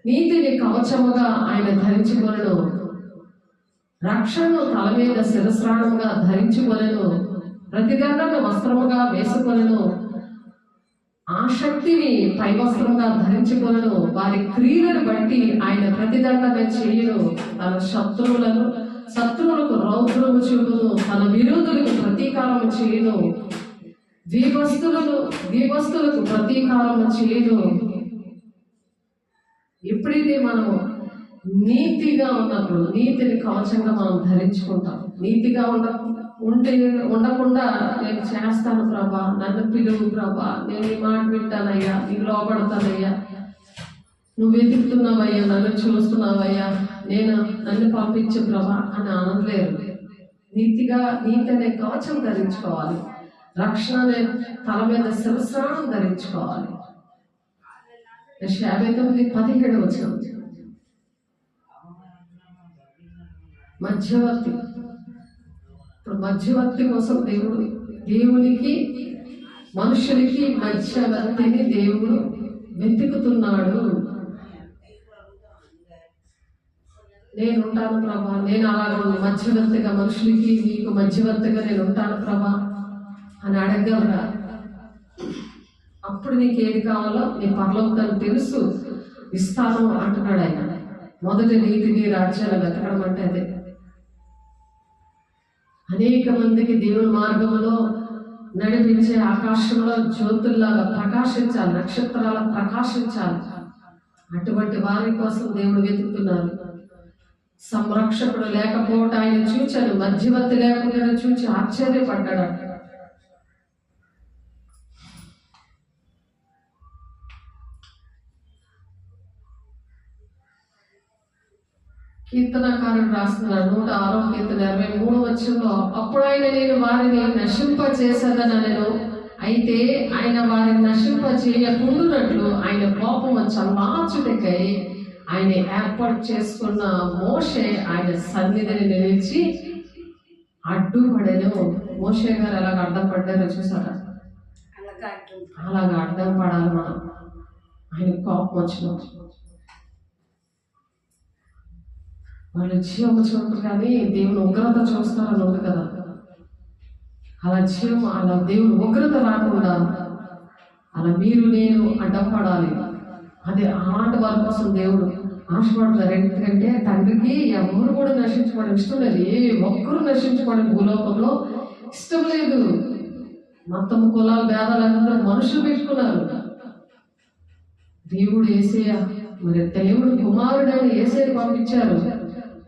నీతిని కవచముగా ఆయన ధరించుకొనెను, రక్షణను తల మీద శిరస్త్రాణముగా ధరించుకొనెను, ప్రతిదండను వస్త్రముగా వేసుకొనెను, ఆసక్తిని పై వస్త్రముగా ధరించుకొనెను. వారి క్రియలను బట్టి ఆయన ప్రతిదండన చేయును. తన శత్రువులకు రౌద్రము చూపును, తన విరోధులకు ప్రతీకారము చేయును. ద్వీపస్తులకు ప్రతీకారము చేయును. ఎప్పుడైతే మనము నీతిగా ఉన్నప్పుడు నీతిని కవచంగా మనం ధరించుకుంటాం. నీతిగా ఉండకుండా నేను చేస్తాను ప్రభా, నన్ను పిలువు ప్రభా, నేను ఈ మాట వింటానయ్యా, నీకు లోపడతానయ్యా, నువ్వు వెతుకుతున్నావయ్యా, నన్ను చూస్తున్నావయ్యా, నన్ను పంపించు ప్రభా అని అనలేరు. నీతి అనే కవచం ధరించుకోవాలి. రక్షణ అనే తల మీద శిరస్త్రాణం ధరించుకోవాలి. 59:17 మధ్యవర్తి. ఇప్పుడు మధ్యవర్తి కోసం దేవునికి మనుషులకి మధ్యవర్తిని దేవుడు వెతుకుతున్నాడు. నేను ఉంటాను ప్రభా, నేను అలాగ మధ్యవర్తిగా మనుషులకి నీకు మధ్యవర్తిగా నేను ఉంటాను ప్రభా అని అడగలరా? అప్పుడు నీకు ఏది కావాలో నీ పరలోకాన్ని తెలుసు ఇస్తాను అంటున్నాడు ఆయన. మొదటి నీతిని రాజ్యాలు వెతకడం అంటే అదే. అనేక మందికి దేవుని మార్గంలో నడిపించే ఆకాశంలో జ్యోతుల్లాగా ప్రకాశించాలి, నక్షత్రాల ప్రకాశించాలి. అటువంటి వారి కోసం దేవుడు వెతుకుతున్నారు. సంరక్షకుడు లేకపోవటం ఆయన చూచాను, మధ్యవర్తి లేకుండా చూచి ఆశ్చర్యపడ్డాడు. కీర్తనకారుడు రాస్తున్నాడు 106వ కీర్తన 23వ అప్పుడు ఆయన నేను వారిని నశింపచేసేదనెను, అయితే ఆయన వారిని నశింపచేయకుండునట్లు ఆయన కోపము చల్లార్చుటకై ఆయన ఏర్పాటు చేసుకున్న మోషే ఆయన సన్నిధిని నిలిచి అడ్డుపడెను. మోషే గారు ఎలాగ అడ్డం పడ్డారో చూసారా? అలాగ అడ్డం పడాలి మనం. ఆయన కోపం వచ్చిన వాళ్ళు జీవము చూడరు కానీ దేవుని ఉగ్రత చూస్తారని ఉంది కదా. అలా దేవుని ఉగ్రత రాకుండా అలా మీరు నేను అడ్డపడాలి. అదే అలాంటి వారి కోసం దేవుడు ఆశపడతారు. ఎందుకంటే తండ్రికి ఎవరు కూడా నశించుకోవడం ఇష్టం లేదు. ఒక్కరు నశించుకోవడం భూలోకంలో ఇష్టం లేదు. మొత్తం కులాల భేదాలందరూ మనుషులు పెట్టుకున్నారు. దేవుడు యేసయ్య, మరి దేవుడు కుమారుడని యేసయ్య పంపించారు.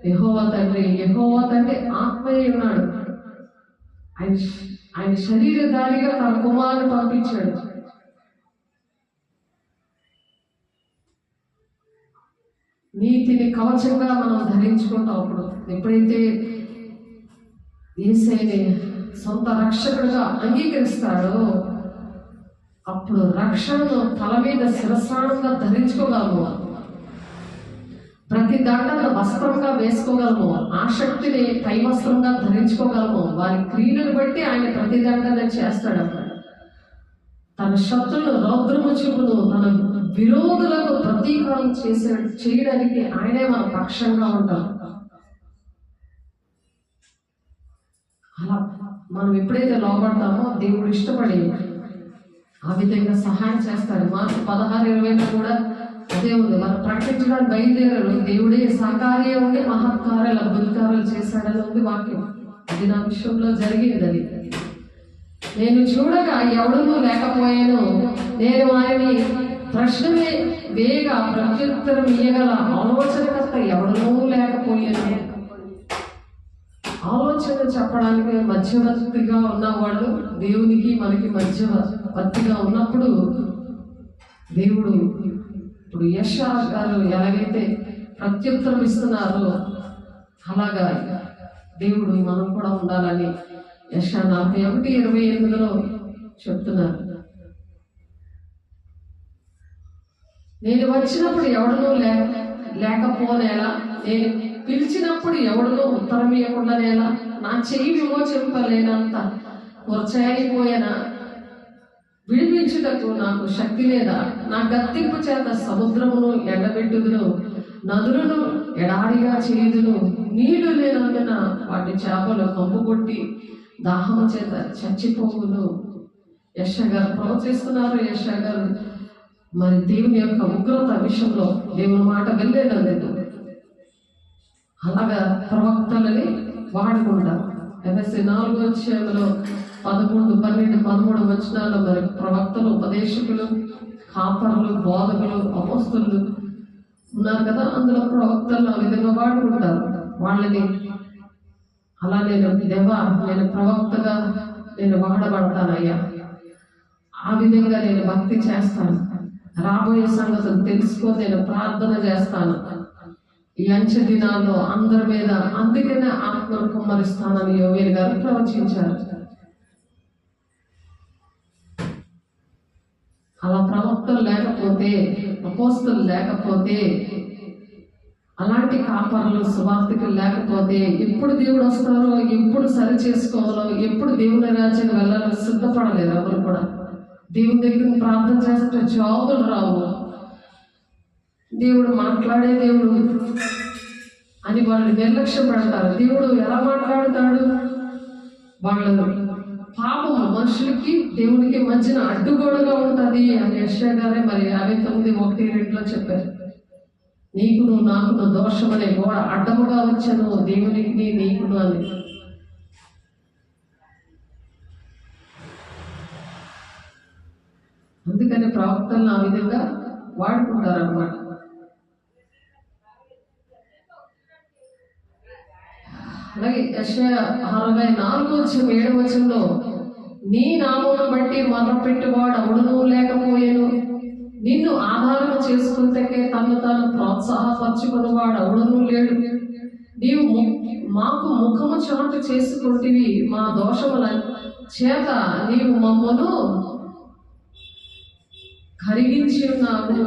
యెహోవా తండ్రి ఆత్మయ్య ఉన్నాడు. ఆయన శరీరధారిగా తన కుమారుని పంపించాడు. నీతిని కవచంగా మనం ధరించుకుంటాం. అప్పుడు ఎప్పుడైతే యేసయ్యని సొంత రక్షకుడుగా అంగీకరిస్తాడో అప్పుడు రక్షణను తల మీద శిరస్త్రాణంగా ధరించుకోగలము, ప్రతి దండను వస్త్రంగా వేసుకోగలము, ఆసక్తిని పై వస్త్రంగా ధరించుకోగలము. వారి క్రియలను బట్టి ఆయన ప్రతి దండన చేస్తాడు. తన శత్రువులు రౌద్రము చూపును, తన విరోధులకు ప్రతీకారం చేయడానికి ఆయనే మన పక్షంగా ఉంటాం. అలా మనం ఎప్పుడైతే లోపడతామో దేవుడు ఇష్టపడి ఆ విధంగా సహాయం చేస్తాడు. మార్కు 16:20 కూడా అదే ఉంది. వాళ్ళు ప్రకటించడానికి బయలుదేరారు. దేవుడే సహకార్య ఉండి మహత్కార్యాలు అద్భుతకార్యాలు చేశాడని ఉంది వాక్యం. అది నా విషయంలో జరిగింది. అది నేను చూడగా ఎవడనూ లేకపోయాను, నేను వారిని ప్రశ్నమే వేగా ప్రత్యుత్తరం ఇయ్యగల ఆలోచనకర్త ఎవడనూ లేకపోయాను. ఆలోచన చెప్పడానికి మధ్యవర్తిగా ఉన్నవాళ్ళు దేవునికి మనకి మధ్యవర్తిగా ఉన్నప్పుడు దేవుడు ఇప్పుడు యెషయా గారు ఎలాగైతే ప్రత్యుత్తరం ఇస్తున్నారో అలాగా దేవుడు మనం కూడా ఉండాలని యెషయా 41:28 చెప్తున్నారు. నేను వచ్చినప్పుడు ఎవడనూ లేకపోనేలా, నేను పిలిచినప్పుడు ఎవడనూ ఉత్తరం ఇవ్వకుండానేలా, నా చెయ్యి విమోచింపలేనంత కొరచాయిపోయినా విడిపించుటకు నాకు శక్తి లేదా, నా గద్దింపు చేత సముద్రమును ఎండబెట్టుదును, నదులను ఎడారిగా చేయుదును, నీళ్లు లేనందున వాటి చేపలు కంపు కొట్టి దాహము చేత చచ్చిపోవును. యెషయా గారు ప్రవచిస్తున్నారు. యెషయా గారు మరి దేవుని యొక్క ఉగ్రత విషయంలో దేవుని మాట వెళ్ళేదందుకు అలాగా ప్రవక్తలని వాడుకుంటారు. ఎఫెసీ 4:11 11, 12, 13 వచనాల్లో మరి ప్రవక్తలు, ఉపదేశకులు, కాపరులు, బోధకులు, అపోస్తలులు ఉన్నారు కదా. అందులో ప్రవక్తలు ఆ విధంగా వాడుకుంటారు. వాళ్ళని అలా నేను ప్రవక్తగా నేను వాడబడతానయ్యా, ఆ విధంగా నేను భక్తి చేస్తాను, రాబోయే సంగతులు తెలుసుకొని నేను ప్రార్థన చేస్తాను, ఈ అంచె దినాల్లో అందరి మీద అందుకనే ఆత్మను కుమ్మరిస్తానని యోవేలు గారు ప్రవచించారు. అలా ప్రవక్తలు లేకపోతే, అపోస్తలు లేకపోతే, అలాంటి కాపరులు, సువార్తికులు లేకపోతే ఎప్పుడు దేవుడు వస్తారో, ఎప్పుడు సరి చేసుకోవాలో, ఎప్పుడు దేవుని రాజ్యానికి వెళ్ళాలో సిద్ధపడలేరు ఎవరు కూడా. దేవుని దగ్గర ప్రార్థన చేస్తే జాబులు రావు, దేవుడు మాట్లాడే దేవుడు అని వాళ్ళు నిర్లక్ష్యం పెడతారు. దేవుడు ఎలా మాట్లాడతాడు? వాళ్ళు పాపము మనుషులకి దేవునికి మధ్యన అడ్డుగోడగా ఉంటుంది అని యెషయా గారే మరి 59:1-2 చెప్పారు. నీకును నాకును దోషం అనే గోడ అడ్డముగా వచ్చాను దేవునికి నీకును అని. అందుకని ప్రవక్తలను ఆ విధంగా వాడుకుంటారు అన్నమాట. అలాగే యెషయా 64:7 నీ నామమును బట్టి మొదలుపెట్టువాడు ఎవడునూ లేకపోయేను, నిన్ను ఆధారం చేసుకుంటే తను తాను ప్రోత్సాహపరచుకున్నవాడు ఎవడునూ లేడు. నీవు మాకు ముఖము చాటు చేసుకుంటివి, మా దోషముల చేత నీవు మమ్మను కరిగించి ఉన్నావు.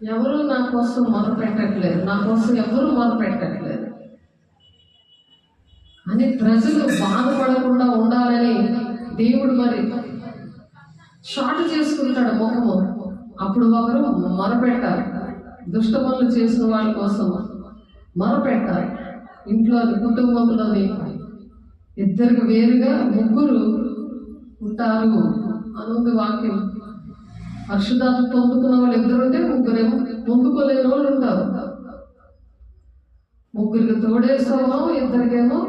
ఎవరు నా కోసం మొదలుపెట్టట్లేదు, నా కోసం ఎవరు మొదలుపెట్టట్లేదు అని ప్రజలు బాధపడకుండా ఉండాలని దేవుడు మరి షార్ట్ చేసుకుంటాడు ముఖము. అప్పుడు ఒకరు మొరపెట్టారు, దుష్ట పనులు చేసిన వాళ్ళ కోసం మొరపెట్టారు. ఇంట్లోని కుటుంబంలోని ఇద్దరికి వేరుగా ముగ్గురు ఉంటారు అనుంది వాక్యం. పరిశుద్ధాత్మ పొందుకున్న వాళ్ళు ఇద్దరుంటే ముగ్గురేమో పొందుకోలేని వాళ్ళు ఉంటారు. ముగ్గురికి తోడే స్వభావం, ఇద్దరికేమో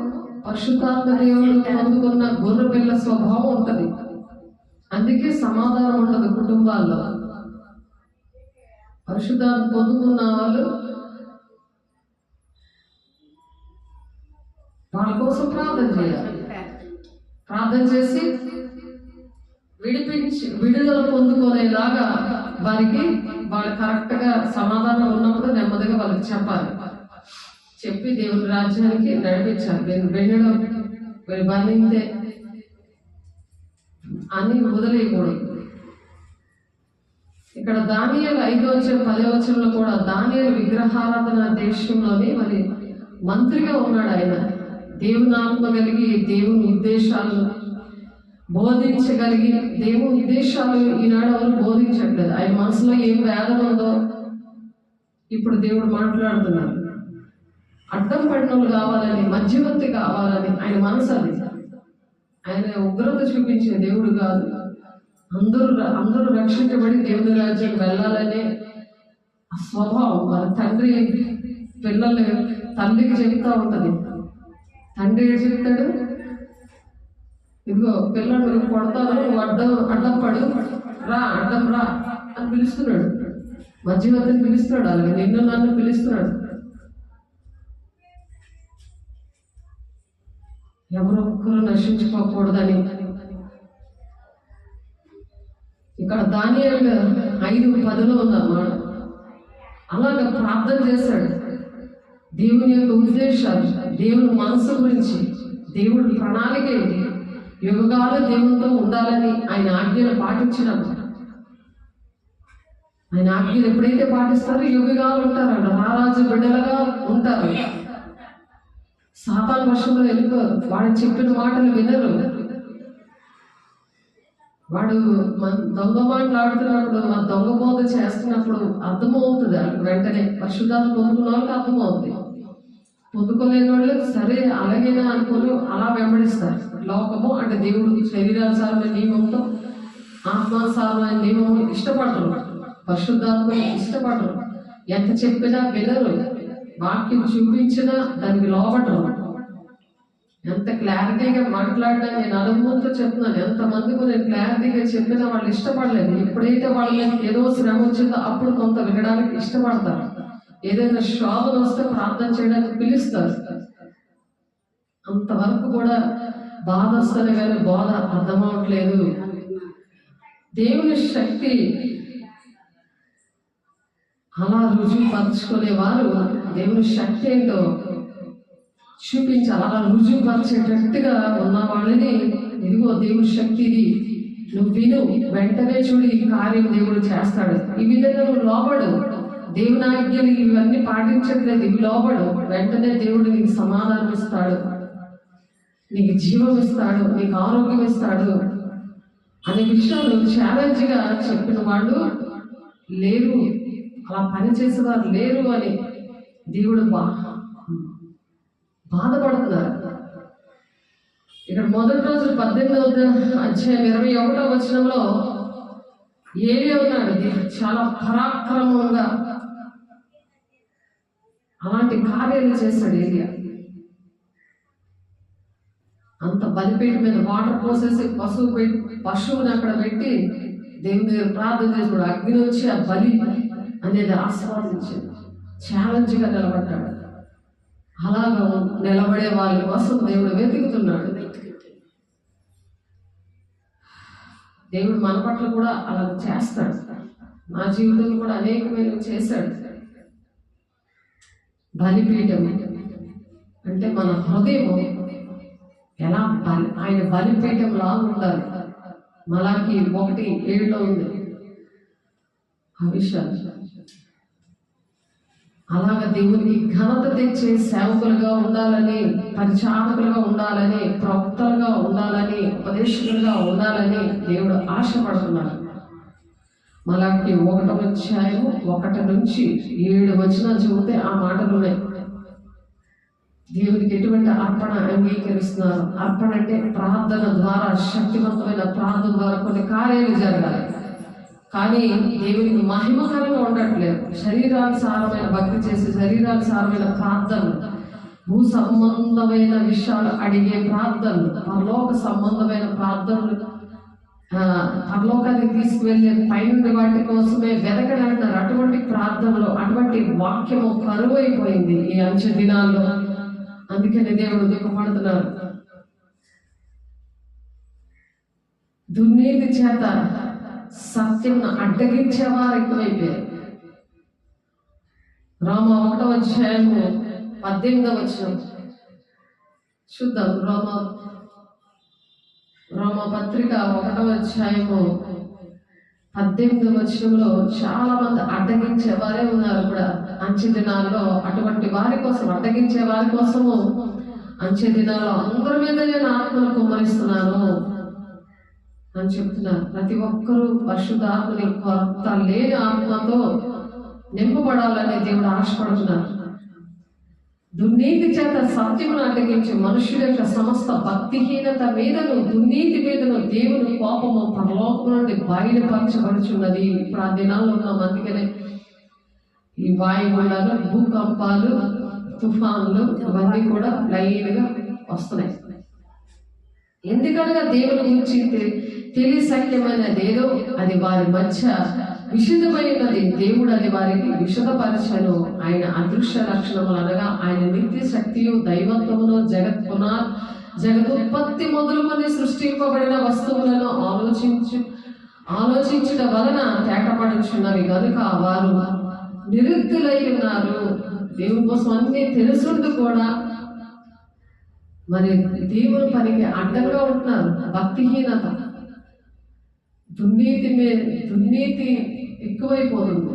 పరిశుద్ధాత్మ దేవుడు పొందుకున్న గొర్రె పిల్ల స్వభావం ఉంటుంది. అందుకే సమాధానం ఉండదు కుటుంబాల్లో. పరిశుద్ధాత్మ పొందుకున్న వాళ్ళు వాళ్ళ కోసం ప్రార్థన చేయాలి. ప్రార్థన చేసి విడుదల పొందుకునేలాగా వారికి వాళ్ళు కరెక్ట్గా సమాధానం ఉన్నప్పుడు నెమ్మదిగా వాళ్ళకి చెప్పాలి. చెప్పి దేవుని రాజ్యానికి నడిపించాలి. వెన్నులో వీళ్ళు బంధింతే అని వదిలేయకూడదు. ఇక్కడ దానియేలు 5:10 కూడా దానియేలు విగ్రహారాధన దేశంలోని మరి మంత్రిగా ఉన్నాడు. ఆయన దేవుని ఆత్మ కలిగి దేవుని ఉద్దేశాలను బోధించగలిగి, దేవుని ఉద్దేశాలు ఈనాడు ఎవరు బోధించట్లేదు. ఆయన మనసులో ఏం వేదన ఉందో ఇప్పుడు దేవుడు మాట్లాడుతున్నారు. అడ్డం పడినోళ్ళు కావాలని, మధ్యవర్తి కావాలని ఆయన మనసు అది. ఆయన ఉగ్రత చూపించే దేవుడు కాదు. అందరూ రక్షించబడి దేవుని రాజ్యం వెళ్ళాలనే ఆ స్వభావం. మన తండ్రి పిల్లలు తల్లికి చెప్తా ఉంటది. తండ్రి ఏం చెప్తాడు? ఇదిగో పిల్లలు కొడతాను, నువ్వు అడ్డం పడు, రా అడ్డం రా అని పిలుస్తున్నాడు. మధ్యవర్తిని పిలుస్తున్నాడు, అలాగే నిన్ను నన్ను పిలుస్తున్నాడు. ఎవరు ఒక్కరు నశించుకోకూడదని. ఇక్కడ దానియేలు 5:10 ఉందన్నమాట. అలాగా ప్రార్థన చేశాడు. దేవుని యొక్క ఉద్దేశాలు, దేవుని మనసు గురించి, దేవుడి ప్రణాళిక ఏంటి, యుగాలు దేవునితో ఉండాలని ఆయన ఆజ్ఞలు పాటించినప్పుడు, ఆయన ఆజ్ఞలు ఎప్పుడైతే పాటిస్తారో యుగాలు ఉంటారంట, రారాజు బిడ్డలుగా ఉంటారు. సాతాను వశంలో వెళ్ళిపోరు, వాడు చెప్పిన మాటలు వినరు. వాడు మన దొంగ మాట్లాడుతున్నప్పుడు మన దొంగ బోధ చేస్తున్నప్పుడు అర్థమవుతుంది వాళ్ళకి వెంటనే. పరిశుద్ధాత్మ పొందుకున్న వాళ్ళకి అర్థమవుతుంది. పొందుకోలేని వాళ్ళు సరే అలాగేనా అనుకుని అలా వెంబడిస్తారు. లోకము అంటే దేవుడు శరీరానుసారమైన నియమంతో ఆత్మానుసారమైన నియమము ఇష్టపడరు, పరిశుద్ధాత్మని ఇష్టపడరు. ఎంత చెప్పినా వినరు, వాక్యం చూపించినా దానికి లోబడరు. ఎంత క్లారిటీగా మాట్లాడినా, నేను అనుభవంతో చెప్తున్నాను, ఎంతమందికి నేను క్లారిటీగా చెప్పినా వాళ్ళు ఇష్టపడలేదు. ఎప్పుడైతే వాళ్ళ మీద ఏదో శ్రమ వచ్చిందో అప్పుడు కొంత వినడానికి ఇష్టపడతారు. ఏదైనా శోధన వస్తే ప్రార్థన చేయడానికి పిలుస్తారు. అంతవరకు కూడా బాధ వస్తుంది కానీ బోధ అర్థమవట్లేదు. దేవుని శక్తి అలా రుజువు పరుచుకునేవారు దేవుని శక్తి ఏంటో చూపించాలి. అలా రుజువు పరిచేటట్టుగా ఉన్న వాళ్ళని, ఇదిగో దేవుని శక్తి ఇది, నువ్వు విను, వెంటనే చూడు ఈ కార్యం దేవుడు చేస్తాడు. ఈ విధంగా నువ్వు లోబడు, దేవుని ఆజ్ఞలు ఇవన్నీ పాటించట్లేదు, ఇవి లోబడు, వెంటనే దేవుడు నీకు సమాధానం ఇస్తాడు, నీకు జీవం ఇస్తాడు, నీకు ఆరోగ్యం ఇస్తాడు అనే విషయాలు ఛాలెంజ్గా చెప్పిన వాళ్ళు లేరు, అలా పనిచేసేవారు లేరు అని దేవుడు బాధపడుతున్నారు. ఇక్కడ మొదటి రోజు 18వ అధ్యాయం 21వ వచనంలో ఏలియా ఉన్నాడు. చాలా పరాక్రమంగా అలాంటి కార్యాలు చేశాడు ఏలియా. అంత బలిపీఠం మీద వాటర్ పోసేసి పశువుని అక్కడ పెట్టి దేవుని దగ్గర ప్రార్థన చేసుకున్నాడు. అగ్ని వచ్చి ఆ బలి అనేది ఆస్వాదించింది. ఛాలెంజ్గా నిలబడ్డాడు. అలాగా నిలబడే వాళ్ళ కోసం దేవుడు వెతుకుతున్నాడు. దేవుడు మన పట్ల కూడా అలా చేస్తాడు. నా జీవితంలో కూడా అనేకమైన చేశాడు. బలిపీఠం అంటే మన హృదయం ఎలా ఆయన బలిపీఠం లాగా ఉండాలి. మలాకి 1:7 ఉంది ఆ విషయాలు. అలాగా దేవునికి ఘనత తెచ్చే సేవకులుగా ఉండాలని, పరిచారకులుగా ఉండాలని, ప్రవక్తలుగా ఉండాలని, ఉపదేశకులుగా ఉండాలని దేవుడు ఆశపడుతున్నాడు. మలాకి 1వ అధ్యాయం 1 నుంచి 7 వచనాలు చదివితే ఆ మాటలు ఉన్నాయి. దేవునికి ఎటువంటి అర్పణ అంగీకరిస్తున్నారు? అర్పణ అంటే ప్రార్థన ద్వారా, శక్తివంతమైన ప్రార్థన ద్వారా కొన్ని కార్యాలు జరగాలి. కానీ దేవునికి మహిమకరంగా ఉండట్లేదు. శరీరానుసారమైన భక్తి చేసి, శరీరానుసారమైన ప్రార్థనలు, భూ సంబంధమైన విషయాలు అడిగే ప్రార్థనలు, పరలోక సంబంధమైన ప్రార్థనలు, పరలోకానికి తీసుకువెళ్ళే పైనుండి వాటి కోసమే వెతకడంటారు. అటువంటి ప్రార్థనలు, అటువంటి వాక్యము కరువు అయిపోయింది ఈ అంచె దినాల్లో. అందుకని దేవుడు దుఃఖపడుతున్నారు. దుర్నీతి చేత సత్యం అడ్డగించేవారు ఎక్కువైపోయారు. రోమ 1వ అధ్యాయము 18వ వచనం చూద్దాం. రోమ పత్రిక 1వ అధ్యాయము 18వ వచనంలో చాలా మంది అడ్డగించేవారే ఉన్నారు కూడా అంచె దినాల్లో. అటువంటి వారి కోసం, అడ్డగించే వారి కోసము అంచె దినాల్లో అందరి మీద నేను ఆత్మను కుమ్మరిస్తున్నాను అని చెప్తున్నారు. ప్రతి ఒక్కరూ పరిశుద్ధాత్మని కొరత లేని ఆత్మతో నింపబడాలని దేవుడు ఆశపడుతున్నారు. దుర్నీతి చేత సత్యమును అడ్డగించే మనుషుల యొక్క సమస్త భక్తిహీనత మీదను, దుర్నీతి మీదను దేవుని కోపము పరలోకం నుండి బయలుపరచబడుచున్నది. ఇప్పుడు ఆ దినాల్లో ఉన్న అందుకనే ఈ వాయుగుండాలు, భూకంపాలు, తుఫాన్లు ఇవన్నీ కూడా లైన్గా వస్తున్నాయి. ఎందుకనగా దేవుని గురించి తెలిసక్యమైనది ఏదో అది వారి మధ్య విశుద్ధమైనది. దేవుడు అది వారికి విశుద్ధపరచను. ఆయన అదృశ్య లక్షణములు అనగా ఆయన నిత్య శక్తియు, దైవత్వమును, జగదుత్పత్తి మొదలుకొని సృష్టింపబడిన వస్తువులను ఆలోచించుట వలన తేటపడుచున్నవి కనుక వారు నిరుద్ధులై ఉన్నారు. దేవుని కోసం అన్ని తెలుసుంటూ కూడా మరి దేవుని పనికి అడ్డంగా ఉంటున్నారు. భక్తిహీనత, దుర్నీతి ఎక్కువైపోతుంది.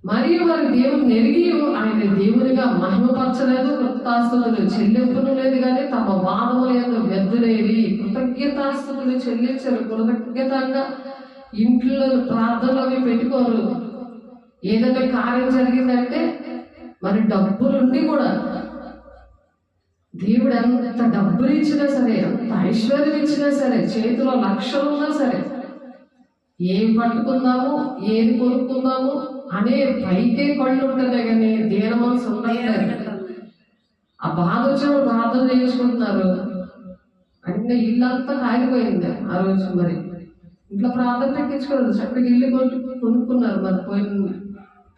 మరియు వారి దేవుని ఎరిగి ఆయన దేవునిగా మహిమపరచలేదు, కృతజ్ఞతాస్తుతులు చెల్లింపును లేదు, కానీ తమ వాదముల యందు వ్యర్థులేరి కృతజ్ఞతాస్తుతులు చెల్లించరు. కృతజ్ఞతంగా ఇంట్లో ప్రార్థనలు అవి పెట్టుకోరు. ఏదైనా కార్యం జరిగిందంటే మరి డబ్బులుండి కూడా, దేవుడు ఎంత డబ్బులు ఇచ్చినా సరే, ఎంత ఐశ్వర్యం ఇచ్చినా సరే, చేతిలో లక్షలు ఉన్నా సరే, ఏం పట్టుకుందాము, ఏది కొనుక్కుందాము అనే పైకే కళ్ళు ఉంటుందే కానీ దీన మనసు ఉండట్లేదు. ఆ బాధ వచ్చినప్పుడు ప్రార్థన చేసుకుంటున్నారు అంటే ఇల్లంతా కాలిపోయింది ఆ రోజు. మరి ఇంట్లో ప్రార్థన పెట్టించుకోలేదు, చక్కగా ఇల్లు కొనుక్కున్నారు. మరి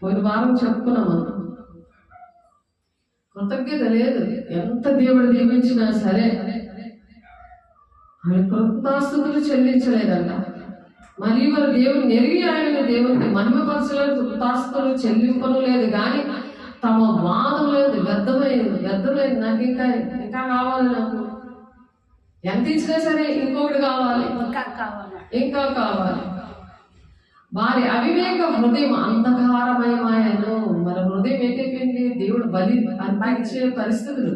పోయిన వారం చెప్పుకున్నాం మనం. కృతజ్ఞత లేదు. ఎంత దేవుడు దీవించినా సరే ఆయన కృతజ్ఞతాస్తుతులు చెల్లించలేదంట. మరియు వారు దేవుని ఎరిగి ఆయన దేవునికి మహిమపరచలేదు, కృతజ్ఞతాస్తుతులు చెల్లింపను లేదు, కానీ తమ వాదం లేదు, వ్యర్థమైంది. నాకు ఇంకా కావాలి, నాకు ఎంత ఇచ్చినా సరే ఇంకొకటి కావాలి, ఇంకా కావాలి. వారి అవివేక హృదయం అంధకారమయమాయను. మరి హృదయం ఏంటైపోయింది? దేవుడు బలి అర్పించే పరిస్థితులు.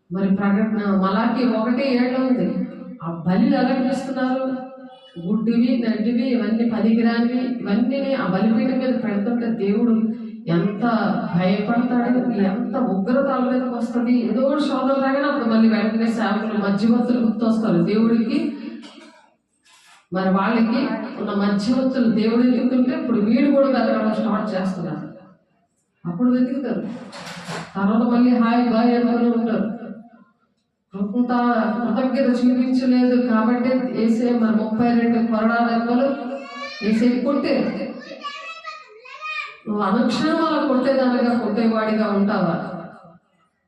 మరి ప్రకటన మలాకి 1:7 ఉంది. ఆ బలి ఎలా అర్పిస్తున్నారు? గుడ్డివి, నడ్డివి, ఇవన్నీ పనికిరానివి, ఇవన్నీ ఆ బలిపీఠం మీద పెడుతుంటే దేవుడు ఎంత భయపడతాడు, ఎంత ఉగ్రత వాళ్ళ మీదకి వస్తుంది. ఏదో శోధన రాగానే అప్పుడు మళ్ళీ వెంటనే సేవకులు మధ్యవర్తులు గుర్తొస్తారు దేవుడికి. మరి వాళ్ళకి ఉన్న మధ్యవర్తులు దేవుడు వెతుకుతుంటే ఇప్పుడు వీడు కూడా వెతకడం స్టార్ట్ చేస్తున్నారు. అప్పుడు వెతుకుతారు, తర్వాత మళ్ళీ హాయ్ బాయ్ అనుకుని ఉంటారు. కృతజ్ఞత చూపించలేదు కాబట్టి వేసే మరి 32 కొరడా దెబ్బలు వేసే కొట్టే. నువ్వు అనుక్షణం అలా కొట్టేదానిగా కొట్టేవాడిగా ఉంటావా?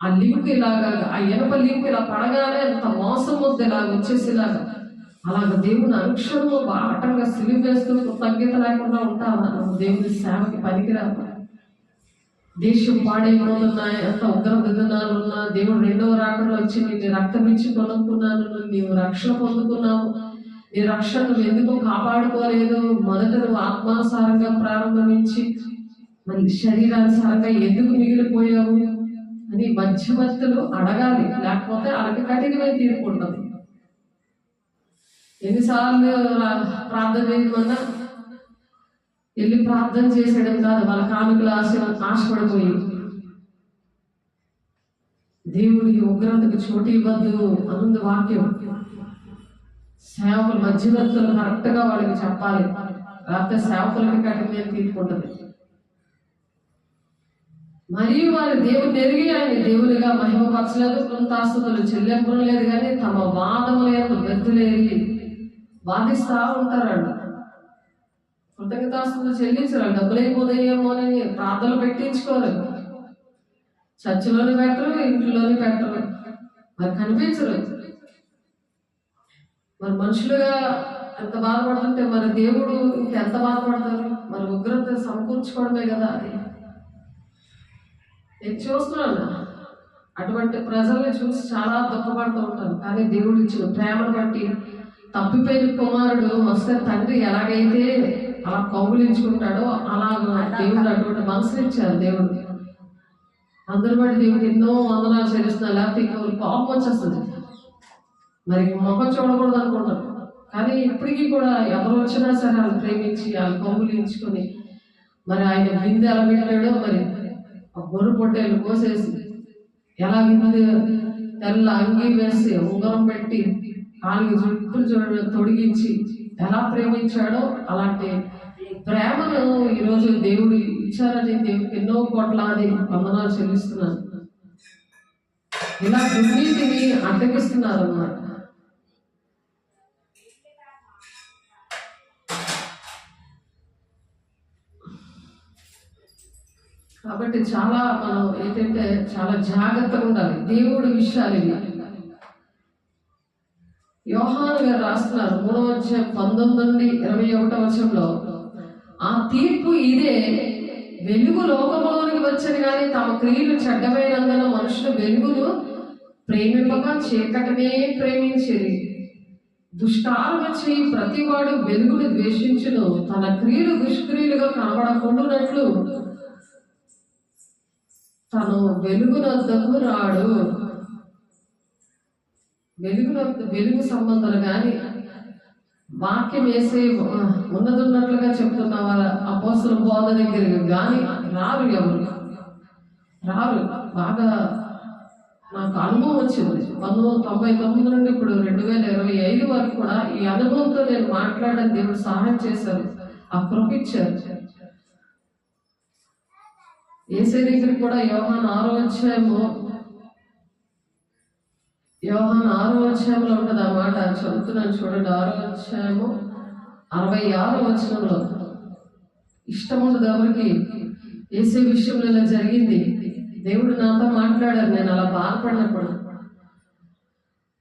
ఆ లింక్ ఇలాగా, ఆ ఇనప లింక్ ఇలా పడగానే అంత మోసం వద్దు ఇలా వచ్చేసేలాగా, అలాగ దేవుని అనుక్షణము బాటంగా సిలువ వేస్తూ కృతజ్ఞత లేకుండా ఉంటావా? దేవుని సేవకి పనికిరావా? దేశం పాడైపోతున్నాయి, ఎంత ఉగ్ర దినాలు ఉన్నా దేవుడు 2వ రాకడలో వచ్చి నీ రక్తం ఇచ్చి కొనుక్కున్నాను, నీవు రక్షణ పొందుకున్నావు, నీ రక్షణ నువ్వు ఎందుకు కాపాడుకోలేదు? మొదట నువ్వు ఆత్మానుసారంగా ప్రారంభించి మళ్ళీ శరీరానుసారంగా ఎందుకు మిగిలిపోయావు అని మధ్యవర్తులు అడగాలి. లేకపోతే అలాగే కఠినమైన తీర్పు ఉంటుంది. ఎన్నిసార్లు ప్రార్థన చేయమన్నా వెళ్ళి ప్రార్థన చేసేయడం కాదు, వాళ్ళ కానుకలు ఆశపడిపోయి దేవుడికి ఉగ్రతకు చోటు ఇవ్వద్దు అనుంది వాక్యం. సేవకులు మధ్యవర్తులు కరెక్ట్గా వాళ్ళకి చెప్పాలి, లేకపోతే సేవకులకి కఠినమైన తీర్పు ఉంటుంది. మరియు వారి దేవుని ఎరిగి ఆయన దేవునిగా మహిమపరచలేదు, కృతజ్ఞతాస్తుతులు చెల్లింపును లేదు, కానీ తమ వాదముల యందు వ్యర్థులేరి వాదిస్తా ఉంటారండి. కృతజ్ఞతాస్తుతులు చెల్లించరు, డబ్బులు అయిపోతాయేమో అని ప్రార్థనలు పెట్టించుకోరు. చర్చిలోని పెట్టరు, ఇంట్లోని పెట్టరు, మరి కనిపించరు. మరి మనుషులుగా ఎంత బాధపడుతుంటే మరి దేవుడు ఇంకెంత బాధపడతారు? మరి ఉగ్రత సమకూర్చుకోవడమే కదా అది. నేను చూస్తున్నాను అటువంటి ప్రజల్ని చూసి చాలా దుఃఖపడుతూ ఉంటాను. కానీ దేవుడు ఇచ్చిన ప్రేమను బట్టి తప్పిపోయిన కుమారుడు వస్తే తండ్రి ఎలాగైతే అలా కౌగులించుకుంటాడో అలాగ దేవుడు అటువంటి మనసుని ఇచ్చారు. దేవుడు అందరి బట్టి దేవుడికి ఎన్నో వందనాలు చెల్లిస్తున్నా, లేకపోతే ఇంకొకరు కోపం వచ్చేస్తుంది, మరి ముఖం చూడకూడదు అనుకుంటారు. కానీ ఇప్పటికీ కూడా ఎవరు వచ్చినా సరే వాళ్ళు ప్రేమించి వాళ్ళు కౌగులించుకొని మరి ఆయన బిందె ఎలా పెట్టాడో, మరి గొర్రె పొట్టేలు కోసేసి ఎలా విందు తెల్ల అంగీ వేసి ఉంగరం పెట్టి కాలికి జుట్టులు తొడిగించి ఎలా ప్రేమించాడో అలాంటి ప్రేమను ఈరోజు దేవుడు ఇచ్చారని దేవుడికి ఎన్నో కోట్లాది వందనాలు చెల్లిస్తున్నాను. ఇలా దుర్నీతిని అడ్డగిస్తున్నారు అన్నమాట. కాబట్టి చాలా మనం ఏంటంటే చాలా జాగ్రత్తగా ఉండాలి దేవుడి విషయాలు ఇవి. యోహాను గారు రాస్తున్నారు 3:19-21 ఆ తీర్పు ఇదే, వెలుగు లోకములోనికి వచ్చని కానీ తమ క్రియలు చెడ్డమైనందున మనుషులు వెలుగును ప్రేమింపక చీకటినే ప్రేమించేది. దుష్కారము చేయి ప్రతివాడు వెలుగును ద్వేషించును, తన క్రియలు దుష్క్రియలుగా కనబడకుండానట్లు తను వెలుగునొద్దకు రాడు. వెలుగు సంబంధాలు కానీ వాక్యం వేసే ఉన్నదున్నట్లుగా చెప్తున్న వాళ్ళ అపోస్తల బోధ దగ్గరికి కానీ రారు. ఎవరు రారు. బాగా నాకు అనుభవం వచ్చింది. 1999 నుండి ఇప్పుడు 2025 వరకు కూడా ఈ అనుభవంతో నేను మాట్లాడడానికి దేవుడు సహాయం చేశారు, ఆ కృప ఇచ్చారు. యేసయ్య దగ్గరికి కూడా యోహాను 6వ అధ్యాయంలో ఉంటుంది ఆ మాట. చదువుతున్నాను చూడండి. 6వ అధ్యాయము 66వ వచనంలో, ఇష్టం ఉండదు ఎవరికి యేసయ్య విషయంలో ఇలా జరిగింది, దేవుడు నాతో మాట్లాడారు, నేను అలా బాధపడినప్పుడు.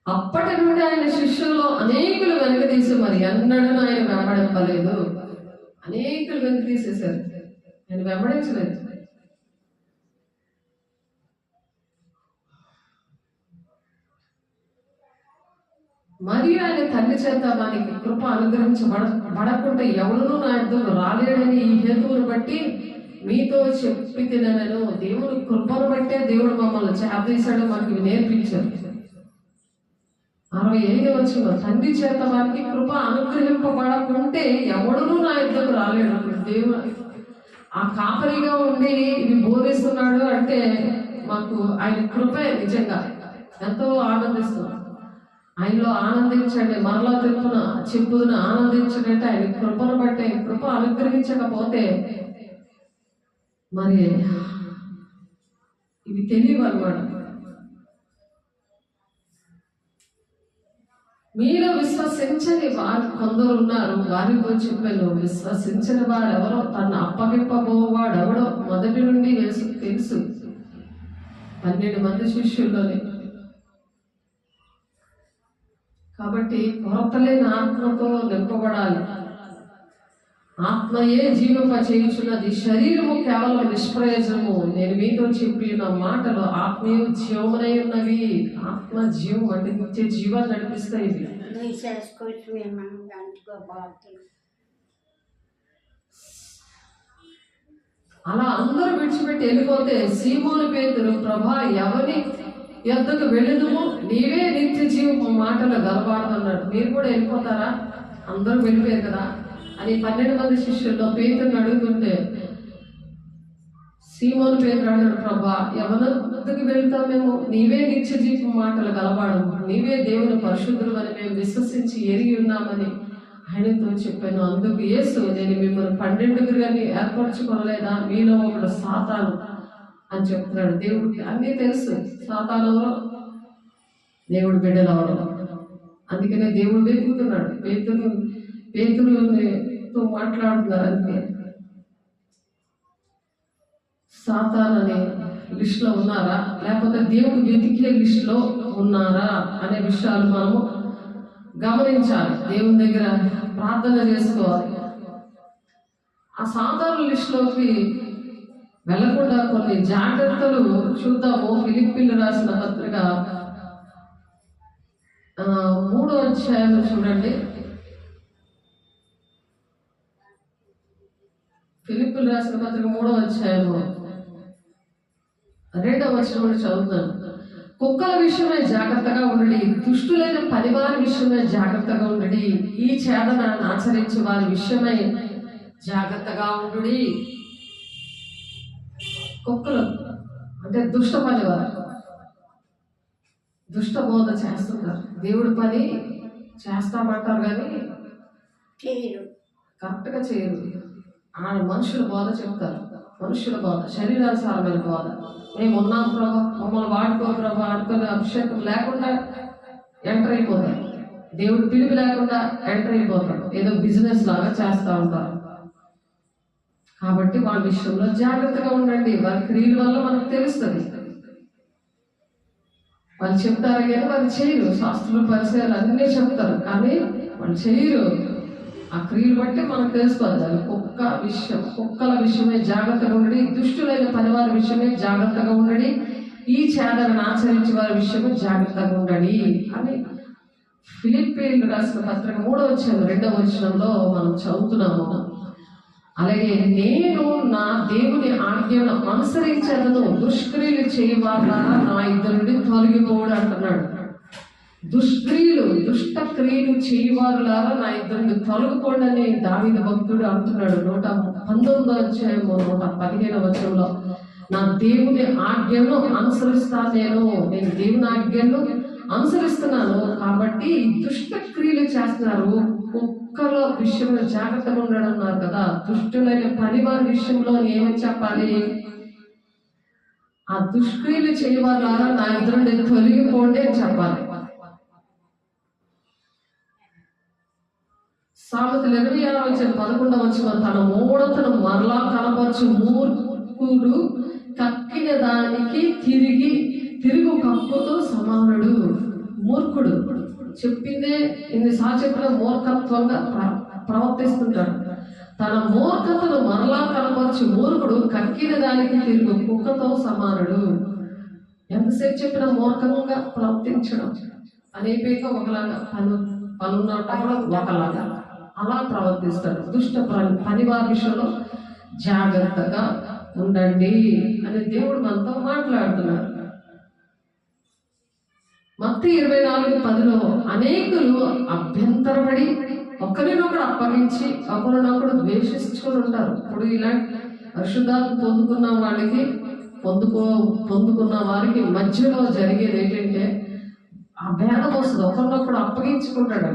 అప్పటి నుండి ఆయన శిష్యుల్లో అనేకులు వెనక తీసి మరి ఎన్నడూ ఆయన వెంబడింపలేదు. అనేకులు వెనక తీసేశారు, ఆయన వెంబడించలేదు. మరియు ఆయన తండ్రి చేత వానికి కృప అనుగ్రహించబడకుంటే ఎవరునూ నా యుద్ధకు రాలేడని ఈ హేతువును బట్టి మీతో చెప్పి తినను. దేవుడు కృపను బట్టే దేవుడు మమ్మల్ని చేపదీశాడు, మనకి నేర్పించాడు. 65వ వచనంలో, తండ్రి చేత వారికి కృప అనుగ్రహింపబడకుంటే ఎవడునూ నా యుద్ధకు రాలేడు. దేవుడు ఆ కాపరిగా ఉండి ఇవి బోధిస్తున్నాడు అంటే మాకు ఆయన కృపే. నిజంగా ఎంతో ఆనందిస్తున్నాం. ఆయనలో ఆనందించండి, మరలా చెప్పుదున ఆనందించండి అంటే ఆయన కృపను బట్టే. కృప అనుగ్రహించకపోతే మరి ఇవి తెలియవు అన్నమాట. మీలో విశ్వసించని వారు కొందరు ఉన్నారు, వారితో చెప్పాను. విశ్వసించని వాడెవరో, తను అప్పగింపబోవాడెవడో మొదటి నుండి యేసుకు తెలుసు. 12 మంది శిష్యుల్లోనే. కాబట్టి కొరతలేని ఆత్మతో నింపబడాలి. ఆత్మయే జీవింప చేయుచున్నది, శరీరము కేవలం నిష్ప్రయోజనము. నేను మీతో చెప్పిన మాటలు ఆత్మీయ జీవమునై ఉన్నవి. ఆత్మ జీవం అంటే నిత్య జీవాన్ని నడిపిస్తాయి. అలా అందరూ విడిచిపెట్టి వెళ్ళిపోతే సీమోను పేతురు, ప్రభా ఎవరి యొద్దకు వెళ్ళుదుము, నీవే నిత్య జీవపు మాటలు గలబాడుతున్నాడు, మీరు కూడా వెళ్ళిపోతారా? అందరూ వెళ్ళిపోయారు కదా అని 12 మంది శిష్యుల్లో పేతురుని అడుగుతుంటే సీమోను పేతురు అన్నాడు, ప్రభా ఎవరి వద్దకు వెళ్తాం మేము? నీవే నిత్య జీవపు మాటలు గలబాడు, నీవే దేవుని పరిశుద్ధులు అని మేము విశ్వసించి ఎరిగి ఉన్నామని ఆయనతో చెప్పాను. అందుకు యేసు, నేను మిమ్మల్ని 12 ఏర్పరచుకోలేదా? మీలో ఒకడు సాతాను అని చెప్తున్నాడు. దేవుడికి అన్నీ తెలుసు. సాతాను ఎవరో, దేవుడు బిడ్డలు ఎవరో. అందుకనే దేవుడు వెతుకుతున్నాడు. పేతురుతో మాట్లాడుతున్నారు. అంతే. సాతాను అనే లిస్టులో ఉన్నారా, లేకపోతే దేవుడు వెతికే లిస్టులో ఉన్నారా అనే విషయాలు మనము గమనించాలి. దేవుని దగ్గర ప్రార్థన చేసుకోవాలి. ఆ సాధారణ లిస్టులోకి వెళ్లకుండా కొన్ని జాగ్రత్తలు చూద్దాము. ఫిలిప్పీయులకు రాసిన పత్రిక 3వ అధ్యాయం చూడండి. ఫిలిప్పీయులకు రాసిన పత్రిక 3వ అధ్యాయం 2వ వచనం చదువుతాను. కుక్కల విషయమే జాగ్రత్తగా ఉండడి, దుష్టులైన పనివారి విషయమే జాగ్రత్తగా ఉండడి, ఈ చేదనాన్ని ఆచరించే వారి విషయమై జాగ్రత్తగా ఉండుడి. కుక్కలు అంటే దుష్ట పనివారు, దుష్ట బోధ చేస్తుంటారు. దేవుడి పని చేస్తామంటారు కానీ కరెక్ట్గా చేయరు. మనుషుల బోధ చెప్తారు. మనుషుల బోధ, శరీరానుసారమైన బోధ. మేము ఉన్నాం ప్రభా, మమ్మల్ని వాడుకో ప్రభా అనుకునే అభిషేకం లేకుండా ఎంటర్ అయిపోతారు. దేవుడు పిలుపు లేకుండా ఎంటర్ అయిపోతారు. ఏదో బిజినెస్ లాగా చేస్తూ ఉంటారు. కాబట్టి వాళ్ళ విషయంలో జాగ్రత్తగా ఉండండి. వారి క్రియల వల్ల మనకు తెలుస్తుంది. వాళ్ళు చెప్తారు కానీ వాళ్ళు చేయరు. శాస్త్రులు పరిచయాలు అన్నీ చెప్తారు కానీ వాళ్ళు చేయరు. ఆ క్రియలు బట్టి మనకు తెలుసుకోవాలి. కుక్కల విషయమే జాగ్రత్తగా ఉండడి, దుష్టులైన పనివారి విషయమే జాగ్రత్తగా ఉండడి, ఈ చేదనను ఆచరించే వారి విషయమే జాగ్రత్తగా ఉండడి అని ఫిలిప్పీయులకు రాసిన పత్రిక 3వ అధ్యాయం 2వ వచనంలో మనం చదువుతున్నాము. అలాగే నేను నా దేవుని ఆజ్ఞను అనుసరించదను, దుష్క్రియలు చేయవారా నా ఇద్దరు నుండి తొలగిపోడు అంటున్నాడు. దుష్క్రియలు, దుష్ట క్రియలు చేయవారులారా నా ఇద్దరు నుండి తొలగిపోండి అని దావీదు భక్తుడు అంటున్నాడు. 119వ అధ్యాయం 115వ వచనంలో నా దేవుని ఆజ్ఞను అనుసరిస్తాను, నేను దేవుని ఆజ్ఞను అనుసరిస్తున్నాను కాబట్టి దుష్ట క్రియలు చేస్తున్నారు. ఒక్కలో విషయంలో జాగ్రత్తగా ఉండడం అన్నారు కదా. దుష్టులైన పనివారి విషయంలో ఏమని చెప్పాలి? ఆ దుష్క్రియలు చేయవారా నా ఇద్దరు నుండి తొలగిపోండి అని చెప్పాలి. సామెతలు 26:11 వచ్చిన తన మూఢతను మరలా కనపరచు మూర్ఖుడు కక్కిన దానికి తిరుగు కప్పుతో సమానుడు. మూర్ఖుడు చెప్పిందే ఇన్నిసార్లు చెప్పిన మూర్ఖత్వంగా ప్రవర్తిస్తుంటాడు. తన మూర్ఖతను మరలా కనపరచు మూర్ఖుడు కక్కిన దానికి తిరుగు కుక్కతో సమానుడు. ఎంతసేపు చెప్పిన మూర్ఖంగా ప్రవర్తించడం అనేక ఒకలాగా పనున్నప్పుడు ఒకలాగా అలా ప్రవర్తిస్తాడు. దుష్ట పనివారి విషయంలో జాగ్రత్తగా ఉండండి అని దేవుడు మనతో మాట్లాడుతున్నాడు. మత్తయి 24:10లో అనేకులు అభ్యంతరపడి ఒకరినొకడు అప్పగించి ఒకరినొకడు ద్వేషించుకొని ఉంటారు. ఇప్పుడు ఇలాంటి పరిశుద్ధాత్మ పొందుకున్న వారికి మధ్యలో జరిగేది ఏంటంటే ఆ భేదం వస్తుంది. ఒకరినొకడు అప్పగించుకుంటాడు.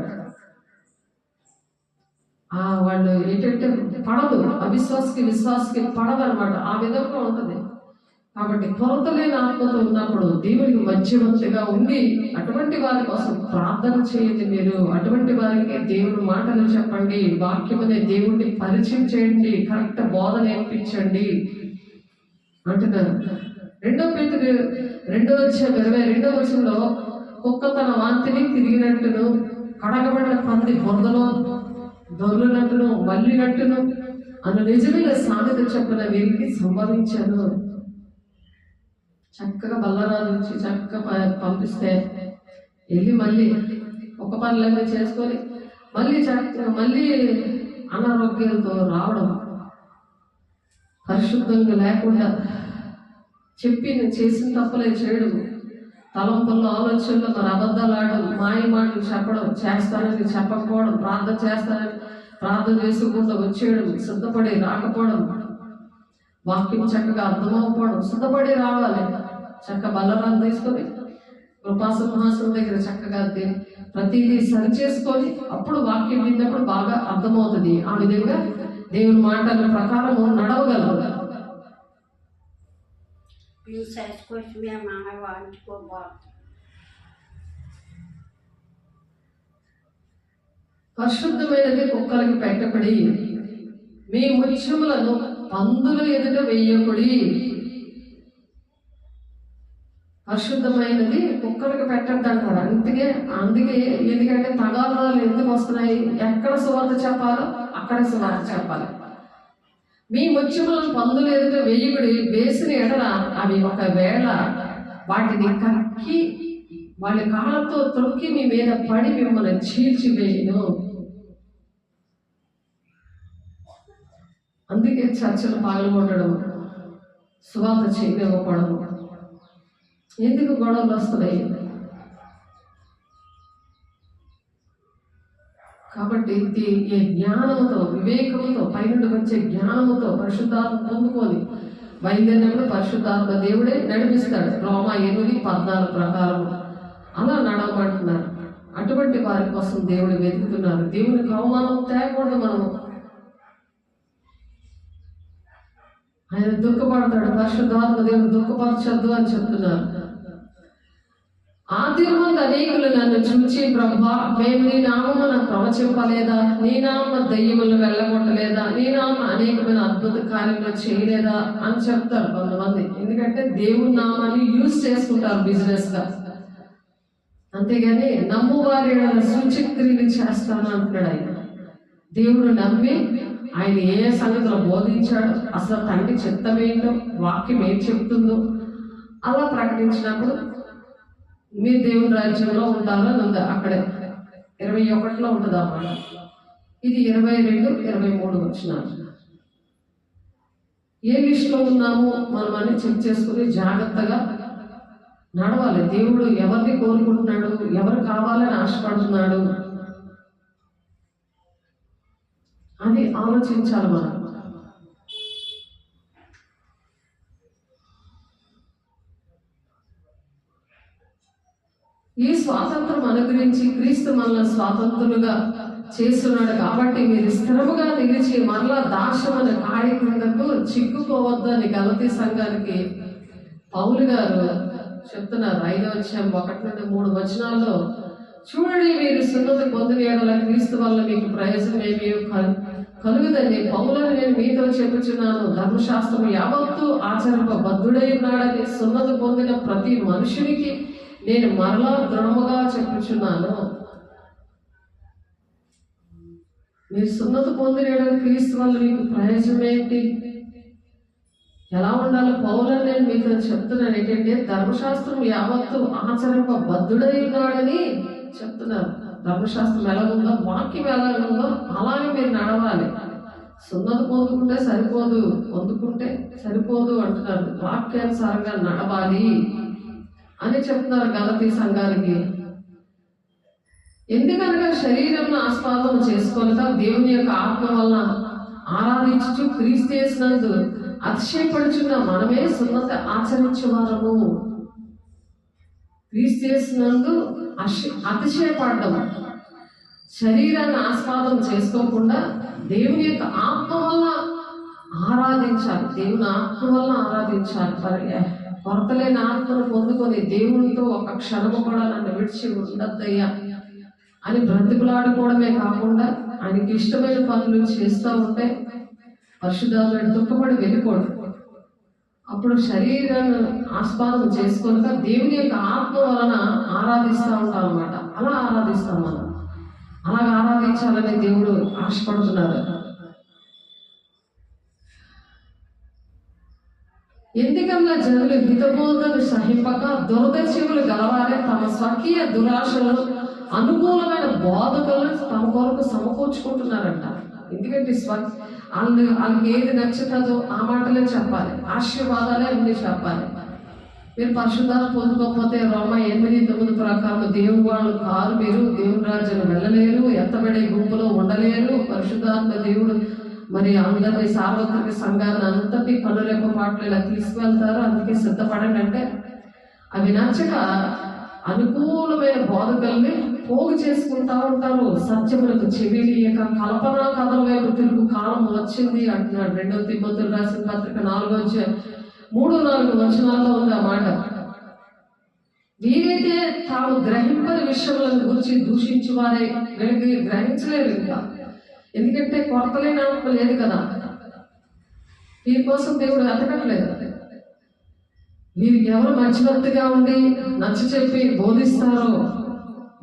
వాళ్ళు ఏంటంటే పడదు, అవిశ్వాసకి విశ్వాసకి పడదు అనమాట. ఆ విధంగా ఉంటుంది. కాబట్టి కొరత లేని ఆత్మతో ఉన్నప్పుడు దేవునికి మధ్యవర్తిగా ఉండి అటువంటి వారి కోసం ప్రార్థన చేయండి. మీరు అటువంటి వారికి దేవుని మాటలు చెప్పండి, వాక్యం అనే దేవుడిని పరిచయం చేయండి, కరెక్ట్ బోధ నేర్పించండి అంటున్నారు. 2 పేతురు 2:22 వచనంలో కుక్క తన వాంతిని తిరిగినట్టును, కడగబడిన పంది బురదలో దొర్లినట్టును మళ్ళినట్టును అను నిజమైన సామెత చెప్పిన వీరికి సంభవించను. చక్కగా బల్లరాజు నుంచి చక్కగా పంపిస్తే వెళ్ళి మళ్ళీ ఒక పనులన్నీ చేసుకొని మళ్ళీ అనారోగ్యాలతో రావడం, పరిశుద్ధంగా లేకుండా చేసిన తప్పులే చేయడం, తలంపుల్లో ఆలోచనలో మరి అబద్ధాలు ఆడడం, మాయ మాటలు చెప్పడం, చేస్తానని చెప్పకపోవడం, ప్రార్థన చేసుకుంటూ వచ్చేయడం, సిద్ధపడి రాకపోవడం, వాక్యం చక్కగా అర్థమవకపోవడం, సిద్ధపడి రావాలి. చక్క బల్లరాలు తీసుకొని కృపాసింహాసనం దగ్గర చక్కగా ప్రతిదీ సరి చేసుకొని అప్పుడు వాక్యం విన్నప్పుడు బాగా అర్థమవుతుంది. ఆ విధంగా దేవుని మాటల ప్రకారము నడవగలరు. పరిశుద్ధమైనది కుక్కలకి పెట్టబడి మీ ముత్యములను పందుల ఎదుట వేయకుడి. పరిశుద్ధమైనది కుక్కలకు పెట్టద్దు అంటారు. అందుకే ఎందుకంటే తగాదాలు ఎందుకు వస్తున్నాయి? ఎక్కడ సువార్త చెప్పాలో అక్కడ సువార్త చెప్పాలి. మీ ముత్యములను పందుల ఎదుట వేయకుడి. వేసిన ఎడల అవి ఒకవేళ వాటిని కక్కి వాళ్ళ కాళ్ళతో త్రొక్కి మీ మీద పడి మిమ్మల్ని చీల్చివేయను. అందుకే చర్చలు పాల్గొనడం, సువార్త చేయకపోవడం, ఎందుకు గొడవలు వస్తున్నాయి? కాబట్టి ఈ జ్ఞానముతో, వివేకముతో, పైనుండి వచ్చే జ్ఞానముతో పరిశుద్ధాత్మ పొందుకొని బయలుదేరినప్పుడు పరిశుద్ధాత్మ దేవుడే నడిపిస్తాడు. రోమా 8:14 ప్రకారం అలా నడవమంటున్నారు. అటువంటి వారి కోసం దేవుడు వెతుకుతున్నారు. దేవునికి అవమానం తేకూడదు. మనము ఆయన దుఃఖపడతాడు. పరిశుద్ధాత్మ దేవుడు దుఃఖపరచద్దు అని చెప్తున్నారు. ఆదిమందు అనేకులు నన్ను చూచి, ప్రభువా, మేము నీ నామమున ప్రవచింపలేదా? నీ నామమున దయ్యములను వెళ్ళగొట్టలేదా? నీ నామమున అనేకమైన అద్భుత కార్యములు చేయలేదా అని చెప్తారు కొంతమంది. ఎందుకంటే దేవుని నామాన్ని యూజ్ చేసుకుంటారు బిజినెస్ గా. అంతేగాని నమ్మువారి సూచక్రియలు చేస్తాను అంటున్నాడు ఆయన. దేవుడు నమ్మి ఆయన ఏ సంగతిలో బోధించాడు, అసలు తండ్రి చిత్తం ఏంటో, వాక్యం ఏం చెప్తుందో అలా ప్రకటించినప్పుడు మీరు దేవుని రాజ్యంలో ఉంటారని ఉంది. అక్కడే 21లో ఉంటుంది ఆ మాట. ఇది 22, 23 వచనాలు. ఏ లిస్టులో ఉన్నాము మనం అని చెక్ చేసుకుని జాగ్రత్తగా నడవాలి. దేవుడు ఎవరిని కోరుకుంటున్నాడు, ఎవరు కావాలని ఆశపడుతున్నాడు అని ఆలోచించాలి మనం. ఈ స్వాతంత్రం అనుగ్రహించి క్రీస్తు మనల్ని స్వాతంత్రులుగా చేస్తున్నాడు కాబట్టి మీరు స్థిరముగా నిలిచి మరలా దాస్యమైన కాడి క్రిందకు చిక్కుకోవద్దని గలతీ సంఘానికి పౌలు గారు చెప్తున్నారు. 5వ అధ్యాయం 1-3 వచనాల్లో చూడండి, మీరు సున్నతి పొందిన యెడల క్రీస్తు వల్ల మీకు ప్రయోజనం ఏమీ కలుగుదని పౌలను నేను మీతో చెప్పుచున్నాను. ధర్మశాస్త్రం యావత్తు ఆచరింపబద్ధుడై ఉన్నాడని సున్నతి పొందిన ప్రతి మనుషునికి నేను మరలా దృఢముగా చెప్పుచున్నాను. మీరు సున్నతి పొందిన యెడల క్రీస్తు వల్ల మీకు ప్రయోజనం ఏంటి, ఎలా ఉండాలి? పౌలను నేను మీతో చెప్తున్నాను ఏంటంటే ధర్మశాస్త్రం యావత్తు ఆచరింపబద్ధుడై ఉన్నాడని చెప్తున్నారు. ధర్మశాస్త్రం ఎలా ఉందో, వాక్యం ఎలా ఉందో అలాగే మీరు నడవాలి. సున్నతి పొందుకుంటే సరిపోదు అంటున్నారు. వాక్యానుసారంగా నడవాలి అని చెప్తున్నారు గలతీ సంఘానికి. ఎందుకనగా శరీరంలో ఆస్వాదం చేసుకోలేక దేవుని యొక్క ఆత్మ వలన ఆరాధించు క్రీస్తు యేసునందు అతిశయపడుచున్న మనమే సున్నతి ఆచరించేవారము. క్రీస్తు యేసునందు అతిశయపడడం, శరీరాన్ని ఆస్వాదం చేసుకోకుండా దేవుని యొక్క ఆత్మ వల్ల ఆరాధించాలి. దేవుని ఆత్మ వల్ల ఆరాధించాలి. కొరతలేని ఆత్మను పొందుకొని దేవునితో ఒక క్షణము కూడా నన్ను విడిచి ఉండద్దయ్యా అని బ్రతికులాడుకోవడమే కాకుండా ఆయనకి ఇష్టమైన పనులు చేస్తూ ఉంటే పరిశుద్ధాత్మ దుఃఖపడి వెళ్ళిపోడు. అప్పుడు శరీరాన్ని ఆస్వాదం చేసుకోలేక దేవుని యొక్క ఆత్మ వలన ఆరాధిస్తూ ఉంటాం అన్నమాట. అలా ఆరాధిస్తాం మనం. అలాగ ఆరాధించాలని దేవుడు ఆశపడుతున్నారు. ఎందుకన్నా జనులు హితబోధను సహింపక దురదర్శకులు గలవారే తమ స్వకీయ దురాశలను అనుకూలమైన బోధకులను తమ కొరకు సమకూర్చుకుంటున్నారంట. ఎందుకంటే వాళ్ళకి ఏది నచ్చుతుందో ఆ మాటలే చెప్పాలి, ఆశీర్వాదాలే అన్ని చెప్పాలి. మీరు పరిశుద్ధాలు పొందుకోకపోతే రోమా 8:9 ప్రకారం దేవుని వాళ్ళు కారు, మీరు దేవుని రాజ్యాన్ని వెళ్ళలేరు, ఎత్తబడే గుంపులో ఉండలేరు. పరిశుద్ధాత్మ దేవుడు మరి అందరినీ సార్వత్రిక సంఘాన్ని అంతటి కనురెప్ప పాటలు ఇలా తీసుకువెళ్తారు. అందుకే సిద్ధపడండి అంటే అవి నచ్చక అనుకూలమైన బోధకుల్ని పోగు చేసుకుంటా ఉంటారు. సత్యములకు చెవిలియక కల్పనా కథల వైపు తిరుగు కాలం వచ్చింది అంటున్నాడు. 2 తిమోతి రాసిన పత్రిక 4-3-4 వచనాల్లో ఉంది ఆ మాట. వీరైతే తాము గ్రహింపని విషయములను గురించి దూషించి వారే గ్రహించలేరు. ఇంకా ఎందుకంటే కొరతలేని ఆత్మ లేదు కదా, వీరి కోసం దేవుడు వెతకట్లేదు. వీరు ఎవరు మధ్యవర్తిగా ఉండి నచ్చ చెప్పి బోధిస్తారో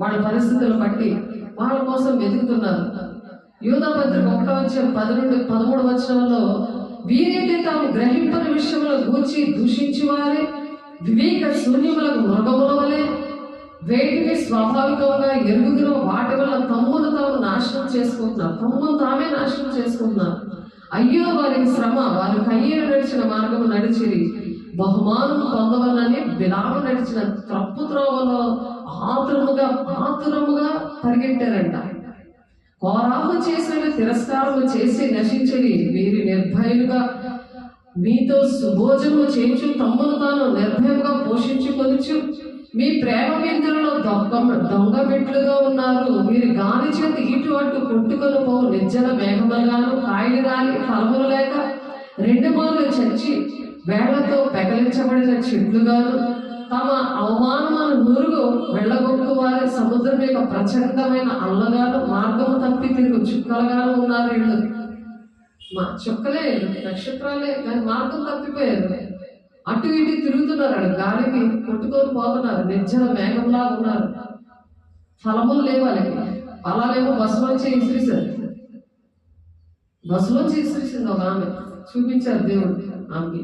వాళ్ళ పరిస్థితులు బట్టి వాళ్ళ కోసం వెతుకుతున్నారు. యూదా పత్రిక 1-10-13 వచనంలో వీరైతే తాము గ్రహింపని విషయంలో గూర్చి దూషించి వారే వివేక శూన్యములకు మృగముల వలె వేటిని స్వాభావికంగా ఎరుగుదురో వాటి వల్ల తమ్మును తాము నాశనం చేసుకుంటున్నారు. తమ్మును తామే నాశనం చేసుకుంటున్నారు. అయ్యో వారికి శ్రమ, వారు కయ్యేరు నడిచిన మార్గము నడిచిరి, బహుమానం పొందవలని బిలాము నడిచిన తప్పు త్రోవలో ఆతురముగా పరిగెట్టారంట. కోరాహు చేసిన తిరస్కారము చేసి నశించని వీరి నిర్భయులుగా మీతో సుభోజనము చేయించు తమ్మును తాను నిర్భయంగా పోషించుకొనుచు మీ ప్రేమ విందులలో దొంగ మెట్లుగా ఉన్నారు. మీరు గాలి చేతి ఇటు అటు కొట్టుకొని పో నిర్జన మేఘములుగాను, కాయలు రాని ఫలములు లేక 2 మార్లు చచ్చి వేళ్లతో పెకలించబడిన చెట్లుగాను, తమ అవమానమును నూరుగు వెళ్ళగొట్టు వారి సముద్రం యొక్క ప్రచండమైన అల్లగాను, మార్గము తప్పి తిరుగు చుక్కలుగాను ఉన్నారు. వీళ్ళు మా చుక్కలే నక్షత్రాలే కానీ మార్గం తప్పిపోయారు. అటు ఇటు తిరుగుతున్నారు, గాలికి కొట్టుకొని పోతున్నారు, నిర్జన మేఘంలా ఉన్నారు. ఫలములు లేవు వాళ్ళకి. ఫలాలేమో బస్సులోంచి ఇసిరిసింది ఒక ఆమె, చూపించారు దేవుడు ఆమెకి.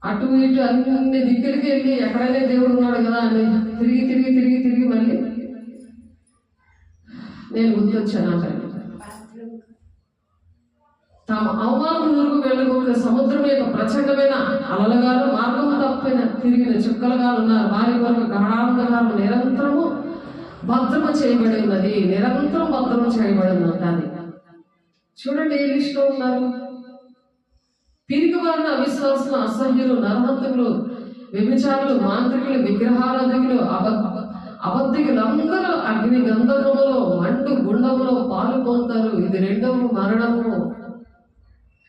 అటు ఇటు అన్ని దిక్కులకి వెళ్ళి ఎక్కడైనా దేవుడు ఉన్నాడు కదా అని తిరిగి మళ్ళీ వచ్చానంటారు. తాము అవమానం నురుగు వెళ్ళగొక్క సముద్రం యొక్క ప్రచండమైన అలలుగాను మార్గము తప్పిన తిరిగిన చుక్కలుగా ఉన్నారు. వారి వరకు గాఢాంధకారం నిరంతరము భద్రము చేయబడి ఉన్నది. నిరంతరం భద్రము చేయబడి ఉన్నది. చూడండి ఏ లిస్టులో ఉన్నారు. పిరికి వారిని, అవిశ్వాసులు, అసహ్యులు, నరహంతకులు, వ్యభిచారులు, మాంత్రికులు, విగ్రహారాధకులు, అబద్ధికులు అందరూ అగ్ని గంధకములో మండు గుండములో పాలు పొందుతారు. ఇది రెండవ మరణము.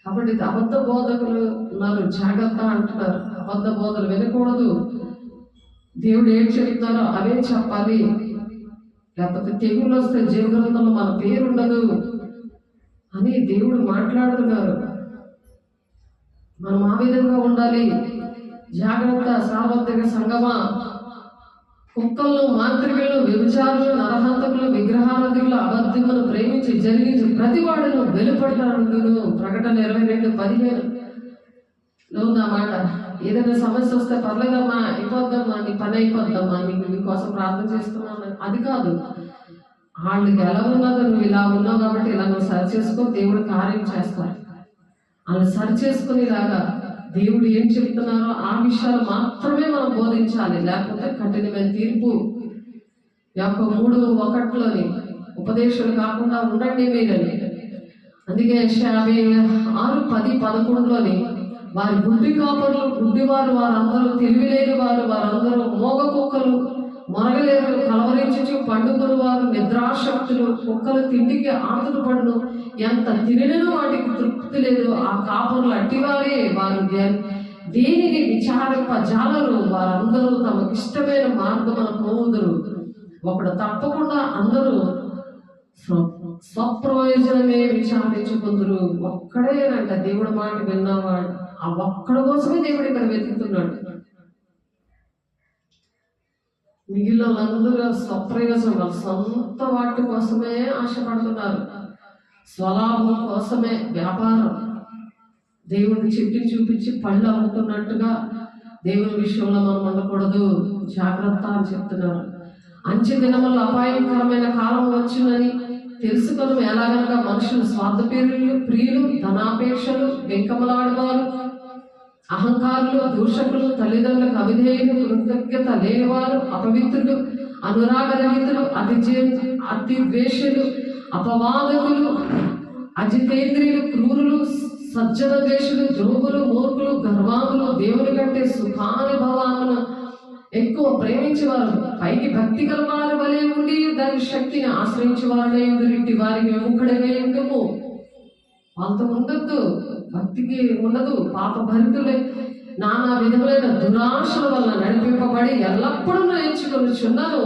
కాబట్టి అబద్ధ బోధకులు ఉన్నారు, జాగ్రత్త అంటున్నారు. అబద్ధ బోధలు వినకూడదు. దేవుడు ఏం చెప్తున్నారో అవే చెప్పాలి. లేకపోతే తెగులు వస్తే జీవగ్రంథంలో మన పేరు ఉండదు అని దేవుడు మాట్లాడుతున్నారు. మనం ఆ విధంగా ఉండాలి. జాగ్రత్త సార్వత్రిక సంగమా. కుక్కలను, మాంత్రికులను, వ్యభిచారులు, నరహంతకులు, విగ్రహారాధికులు, అబద్ధములను ప్రేమించి జరిగించి ప్రతి వాడును వెలుపడతాను. ప్రకటన 22:15 ఉందా మాట. ఏదైనా సమస్య వస్తే పర్లేదమ్మా, అయిపోద్దమ్మా, నీ పని అయిపోద్దమ్మా, నీకోసం ప్రార్థన చేస్తున్నాను అది కాదు. వాళ్ళకి ఎలా ఉన్నదో నువ్వు ఇలా ఉన్నావు కాబట్టి ఇలా నువ్వు సరి చేసుకో, దేవుడు కార్యం చేస్తాడు. అలా సరి చేసుకునేలాగా దేవుడు ఏం చెప్తున్నారో ఆ విషయాలు మాత్రమే మనం బోధించాలి. లేకపోతే కఠినమైన తీర్పు. 3:1 ఉపదేశాలు కాకుండా ఉండండి మీరని. అందుకే 56:10-11 వారి గుడ్డి కాపరులు, గుడ్డివారు వారందరూ, తెలివిలేని వారు వారందరూ, మోగ కుక్కలు, మొరగలేరు, కలవరించుచు పండుగలు వారు, నిద్రాశక్తులు, కుక్కలు తిండికి ఆతురపడును, ఎంత తినను వాటికి తృప్తి లేదు. ఆ కాపరులు అట్టివారే, వారు దేనిని విచారింపజాలరు. వారందరూ తమకిష్టమైన మార్గమున పోవుదురు. ఒకడు తప్పకుండా అందరూ స్వప్రయోజనమే విచారించుకుందరు. ఒక్కడేనంట దేవుడి మాట విన్నవాడు. ఆ ఒక్కడి కోసమే దేవుడు ఇక్కడ వెతుకుతున్నాడు. మిగిలిన వాళ్ళందరూ స్వప్రయోజనం, వాళ్ళ సొంత వాటి కోసమే ఆశపడుతున్నారు. స్వలాభం కోసమే వ్యాపారం. దేవుడిని చెట్టు చూపించి పళ్ళు అమ్ముతున్నట్టుగా దేవుని విషయంలో మనం ఉండకూడదు. జాగ్రత్త అని చెప్తున్నారు. అంచె దినముల అపాయకరమైన కాలం వచ్చిందని తెలుసుకొని ఎలాగనగా మనుషులు స్వార్థ ప్రియులు, ధనాపేక్షలు, వెంకమలాడువారు, అహంకారులు, దూషకులు, తల్లిదండ్రులకు అవిధేయులు, కృతజ్ఞత లేనివారు, అపవిత్రులు, అనురాగరహితులు, అతి ద్వేషులు, అపవాదకులు, అజితేంద్రియులు, క్రూరులు, సజ్జన ద్వేషులు, ద్రోహులు, మూర్ఖులు, గర్వాములు, దేవుని కంటే సుఖానుభవాలను ఎక్కువ ప్రేమించేవారు, పైకి భక్తి గల వారి వలె ఉండి దాని శక్తిని ఆశ్రయించేవారు. ఇట్టి వారికి విముఖుడమే ఎందుకు. వాళ్ళతో ఉండద్దు, భక్తికి ఉండదు. పాప భరితులే నానా విధములైన దురాశల వల్ల నడిపింపబడి ఎల్లప్పుడూ నేర్చుకొనిచున్నాను.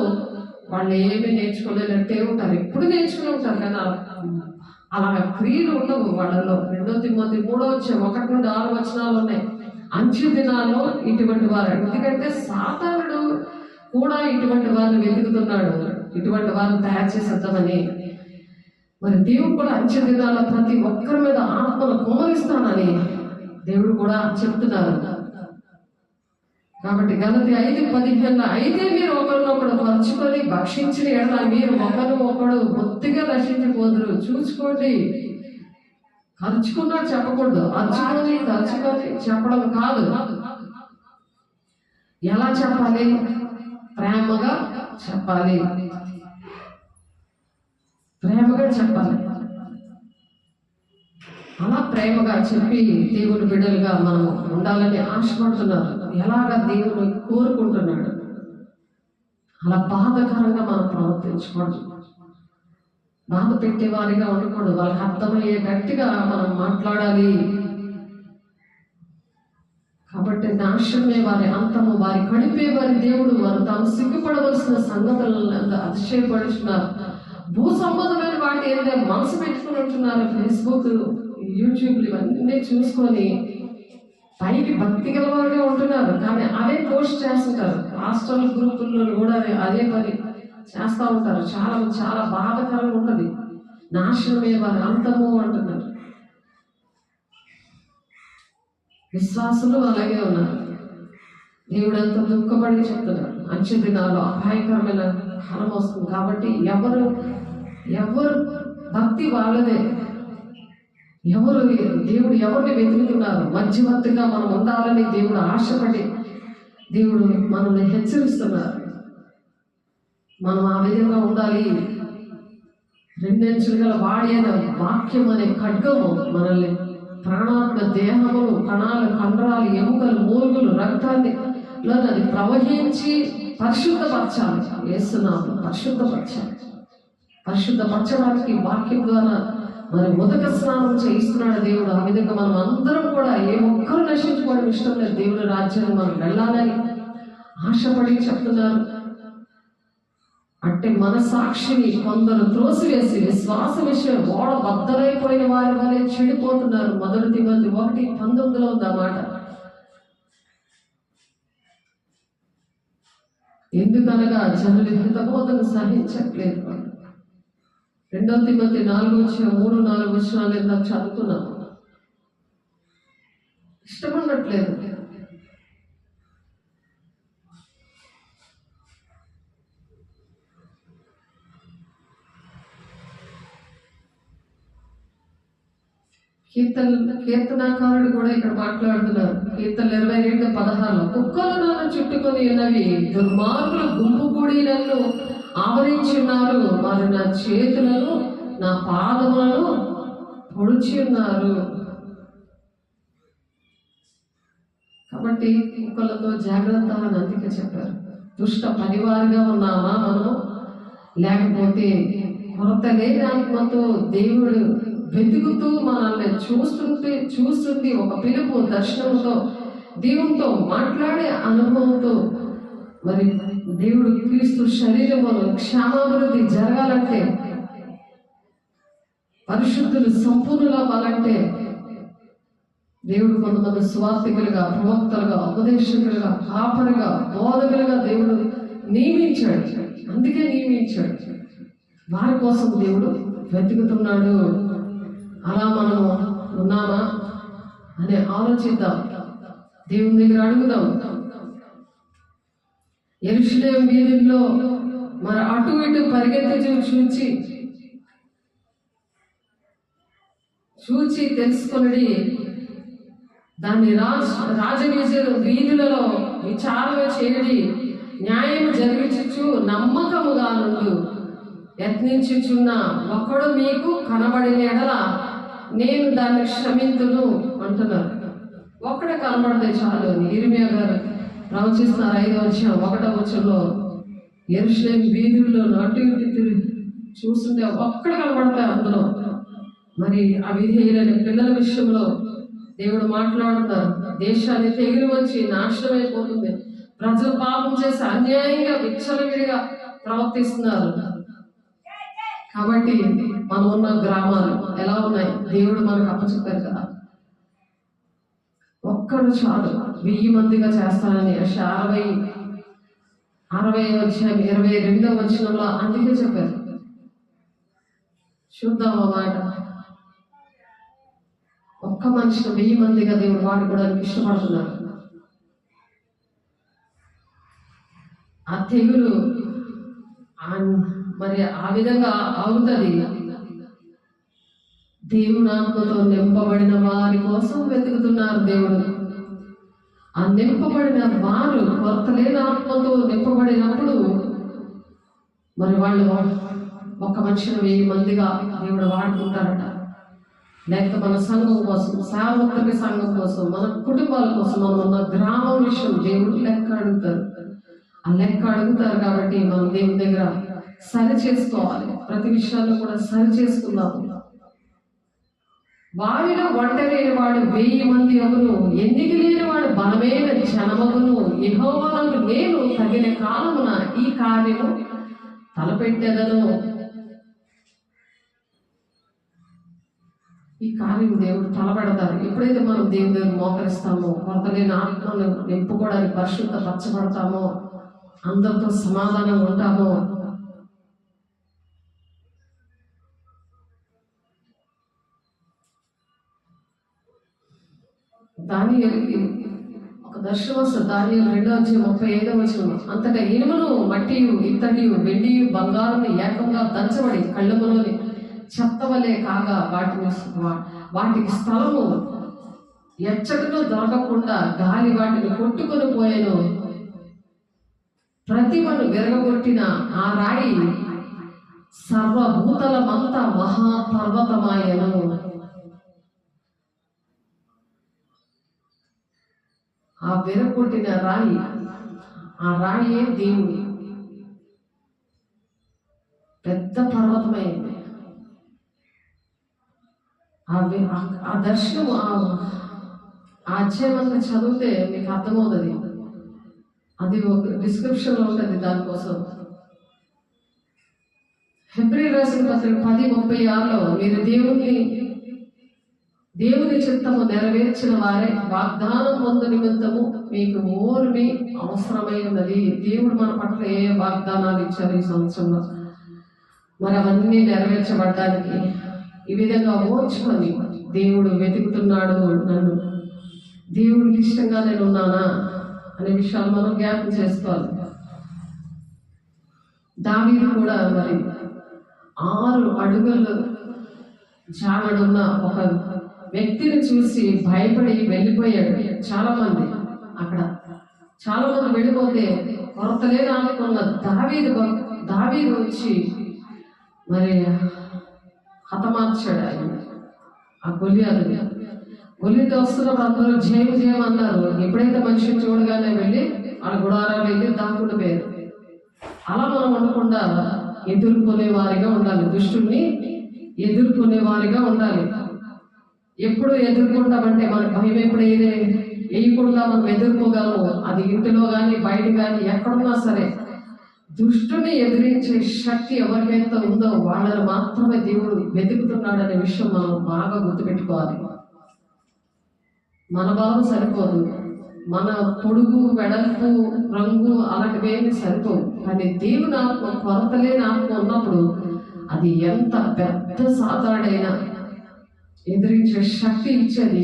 వాళ్ళు ఏమి నేర్చుకోలేనట్టే ఉంటారు, ఎప్పుడు నేర్చుకుని ఉంటారు కదా. అలాగే క్రియలు ఉండవు వాళ్ళలో. 2 తిమోతి 3:1-6 ఉన్నాయి. అంచె దినాల్లో ఇటువంటి వారు, ఎందుకంటే సాతానుడు కూడా ఇటువంటి వారిని వెతుకుతున్నాడు, ఇటువంటి వారిని తయారు చేసేద్దామని. మరి దేవుడు కూడా అంచె దినాల్లో ప్రతి ఒక్కరి మీద ఆత్మను కుమ్మరిస్తానని దేవుడు కూడా చెప్తున్నారు. కాబట్టి గలతీ 5:15 అయితే మీరు ఒకరినొకడు పరుచుకొని భక్షించిన ఎడల మీరు ఒకరు బొత్తిగా నశించిపోదురు. చూసుకోండి. ఖర్చుకున్నాడు చెప్పకూడదు, తరుచుకొని చెప్పడం కాదు. ఎలా చెప్పాలి? ప్రేమగా చెప్పాలి, ప్రేమగా చెప్పాలి. అలా ప్రేమగా చెప్పి దేవుని బిడ్డలుగా మనం ఉండాలని ఆశపడుతున్నారు. ఎలాగా దేవుడు కోరుకుంటున్నాడు అలా బాధకరంగా మనం ప్రవర్తించకూడదు, బాధ పెట్టేవారిగా ఉండకూడదు. వాళ్ళకి అర్థమయ్యే గట్టిగా మనం మాట్లాడాలి. కాబట్టి నాశనమే వారి అంతము, వారి కడిపే వారి దేవుడు. వారు తాము సిగ్గుపడవలసిన సంగతులను అతిశయపడుతున్నారు. భూ సంబంధమైన వాటి ఏదైతే మనసు పెట్టుకుని ఉంటున్నారు. ఫేస్బుక్, యూట్యూబ్లు ఇవన్నీ చూసుకొని పైకి భక్తి గలవారుగా ఉంటున్నారు, కానీ అవే పోస్ట్ చేస్తుంటారు. హాస్టల్ గ్రూపుల్లో కూడా అదే పని చేస్తూ ఉంటారు. చాలా బాధాకరంగా ఉంటుంది. నాశనమే వారి అంతము అంటున్నారు. విశ్వాసులు అలాగే ఉన్నారు. దేవుడు అంత దుఃఖపడి చెప్తున్నారు. అంచె దినాల్లో అపాయకరమైన కాలం వస్తుంది. కాబట్టి ఎవరు ఎవరు భక్తి వాళ్ళదే. ఎవరు దేవుడు ఎవరిని వెతుకుతున్నారు? మధ్యవర్తిగా మనం ఉండాలని దేవుడు ఆశపడి దేవుడు మనల్ని హెచ్చరిస్తున్నారు. మనం ఆ విధంగా ఉండాలి. రెండంచులు గల వాడి అనే వాక్యం అనే ఖడ్గము మనల్ని ప్రాణాత్మ దేహములు, కణాలు, కండరాలు, ఎముకలు, మూలుగులు, రక్తాన్ని అది ప్రవహించి పరిశుద్ధపరచాలి. వేస్తున్నాము పరిశుద్ధపరచాలి. పరిశుద్ధపరచడానికి వాక్యం ద్వారా మరి మొదట స్నానం చేయిస్తున్నాడు దేవుడు. ఆ విధంగా మనం అందరం కూడా ఏ ఒక్కరు నశించుకోవడం ఇష్టం లేదు. దేవుని రాజ్యాన్ని మనం వెళ్ళాలని ఆశపడి చెప్తున్నారు. అంటే మన సాక్షిని కొందరు త్రోసివేసి విశ్వాస విషయం ఓడ బద్దలైపోయిన వారి వలె చెడిపోతున్నారు. మొదటి తిమోతి 1:19 ఉందన్నమాట. ఎందుకనగా జనులు హితబోధను సహించట్లేదు. 2 తిమోతి 4:3-4 వచనాలు ఇందాక చదువుతున్నాము. ఇష్టపడట్లేదు. కీర్తనాకారుడు కూడా ఇక్కడ మాట్లాడుతున్నారు. కీర్తనలు 22:16 కుక్కలు నన్ను చుట్టుకొని ఉన్నవి, దుర్మార్గులు గుంపు కూడి నన్ను ఆవరించి ఉన్నారు. వారు నా చేతులను నా పాదములను పొడిచి ఉన్నారు. కాబట్టి కుక్కలతో జాగ్రత్త అని అందుకే చెప్పారు. దుష్ట పనివారిగా ఉన్నామా మనం, లేకపోతే కొరత లేని ఆత్మతో దేవుడు వెతుకుతూ మనల్ని చూస్తుంది ఒక పిలుపు దర్శనంతో దేవునితో మాట్లాడే అనుభవంతో మరి దేవుడు క్రీస్తు శరీరమును క్షేమాభివృద్ధి జరగాలంటే, పరిశుద్ధులు సంపూర్ణులు అవ్వాలంటే దేవుడు కొంతమంది సువార్థికులుగా, ప్రవక్తలుగా, ఉపదేశకులుగా, కాపరిగా, బోధకులుగా దేవుడు నియమించాడు. అందుకే నియమించాడు. వారి కోసం దేవుడు వెతుకుతున్నాడు. అలా మనం ఉన్నామా అని ఆలోచిద్దాం. దేవుని దగ్గర అడుగుదాం. యెరూషలేము వీధుల్లో మరి అటు ఇటు పరిగెత్తి చూచి తెలుసుకొనిడి, దాన్ని వీధులలో విచారణ చేయడి, న్యాయం జరిగించు నమ్మకముగా నుండు యత్నించుచున్న ఒకడు మీకు కనబడిన ఎడల నేను దాన్ని క్షమింతును అంటున్నారు. ఒక్కడే కనబడితే చాలు. ఇర్మియా గారు ప్రవచిస్తున్నారు 5వ వచనంలో, యెరూషలేము వీధుల్లో అటు ఇటు తిరిగి చూస్తుంటే ఒక్కడ కనబడతాయి అందులో. మరి అవిధేయులైన పిల్లల విషయంలో దేవుడు మాట్లాడుతున్నారు. దేశాన్ని తెగిలి వచ్చి నాశనం అయిపోతుంది. ప్రజలు పాపం చేసి అన్యాయంగా విచ్చలవిడిగా ప్రవర్తిస్తున్నారు. కాబట్టి మనం ఉన్న గ్రామాలు ఎలా ఉన్నాయి? దేవుడు మనకు అప్పచెప్పారు కదా, ఒక్కడు చాలు 1000 మందిగా చేస్తానని. 60 వచనంలో అందుకే చెప్పారు. చూద్దాం అన్నమాట. ఒక్క మనిషిని 1000 మందిగా దేవుడు వాడుకోవడానికి ఇష్టపడుతున్నారు. ఆ తెగులు మరి ఆ విధంగా అవుతుంది. దేవుని ఆత్మతో నింపబడిన వారి కోసం వెతుకుతున్నారు దేవుడు. ఆ నింపబడిన వారు కొరత లేని ఆత్మతో నింపబడినప్పుడు మరి వాళ్ళు ఒక మనిషిని 1000 మందిగా దేవుడు వాడుకుంటారట. లేక మన సంఘం కోసం, సార్వత్రిక సంఘం కోసం, మన కుటుంబాల కోసం, మనం ఉన్న గ్రామం విషయం దేవుడు లెక్క అడుగుతారు. ఆ లెక్క అడుగుతారు కాబట్టి మనం దేవుని దగ్గర సరి చేసుకోవాలి. ప్రతి విషయాల్లో కూడా సరి చేసుకుందాము. వారిలో వంట లేనివాడు 1000 మంది అగును, ఎన్నిక లేనివాడు బలమైన జనమగును. యెహోవాకు నేను తగిన కాలమున ఈ కార్యము తలపెట్టెదను. ఈ కార్యం దేవుడు తలపెడతారు. ఎప్పుడైతే మనం దేవుని దగ్గర మోకరిస్తామో, కొరత లేని ఆత్మను నింపుకోవడానికి పరిశుద్ధపరచబడతామో, అందరితో సమాధానం ఉంటామో, దానియేలుకి ఒక దర్శనం వస్తుంది. దానియేలు 2:35 అంతటా ఇనుమును మట్టియు ఇత్తడి వెండి బంగారం ఏకంగా దంచబడి కళ్ళములోని చెత్తవలే కాగా వాటికి స్థలము ఎచ్చటలో దొరకకుండా గాలి వాటిని కొట్టుకొని పోయాను. ప్రతిమను విరగొట్టిన ఆ రాయి సర్వభూతలమంతా మహాపర్వతమాయను. ఆ విరగొట్టిన రాయి, ఆ రాయే దేవుడు, పెద్ద పర్వతమైంది. ఆ దర్శనం ఆ అధ్యాయం చదివితే మీకు అర్థమవుతుంది. అది ఒక డిస్క్రిప్షన్లో ఉంటుంది దానికోసం. హెబ్రీ రాసిన పత్రిక 10:36లో మీరు దేవుని చిత్తము నెరవేర్చిన వారే వాగ్దానం పొందు నిమిత్తము మీకు ఓర్మి అవసరమై ఉన్నది. దేవుడు మన పట్ల ఏ వాగ్దానాలు ఇచ్చారు ఈ సంవత్సరంలో, మరి అవన్నీ నెరవేర్చబడడానికి ఈ విధంగా ఓర్చుకొని దేవుడు వెతుకుతున్నాడు నన్ను, దేవుడికి ఇష్టంగా నేను ఉన్నానా అనే విషయాలు మనం జ్ఞాపకం చేసుకోవాలి. దావీదు కూడా మరి 6 అడుగులు జానడున్న ఒక వ్యక్తిని చూసి భయపడి వెళ్ళిపోయాడు. చాలా మంది వెళ్ళిపోతే కొరతలేని అనుకున్న దావీదు వచ్చి మరి హతమార్చాడు ఆయన. ఆ గొలియాతుతో వస్తున్నప్పుడు అందరూ జయం అన్నారు. ఎప్పుడైతే మనిషిని చూడగానే వెళ్ళి ఆ గుడారాలు వెళ్ళి దాక్కుండా పోయారు. అలా మనం ఉండకుండా ఎదుర్కొనే వారిగా ఉండాలి, దుష్టుల్ని ఎదుర్కొనే వారిగా ఉండాలి. ఎప్పుడు ఎదుర్కొంటామంటే మనకు భయం ఎప్పుడైతే వేయకుండా మనం ఎదుర్కోగలము. అది ఇంటిలో కానీ బయట కానీ ఎక్కడున్నా సరే దుష్టుని ఎదిరించే శక్తి ఎవరికైతే ఉందో వాళ్ళని మాత్రమే దేవుడు వెతుకుతున్నాడనే విషయం మనం బాగా గుర్తుపెట్టుకోవాలి. మన బలం సరిపోదు, మన పొడుగు వెడల్పు రంగు అలాంటివేమి సరిపోవు. కానీ దేవుని ఆత్మ, కొరతలేని ఆత్మ ఉన్నప్పుడు అది ఎంత పెద్ద సాతాడైనా ఎదిరించే శక్తి ఇచ్చేది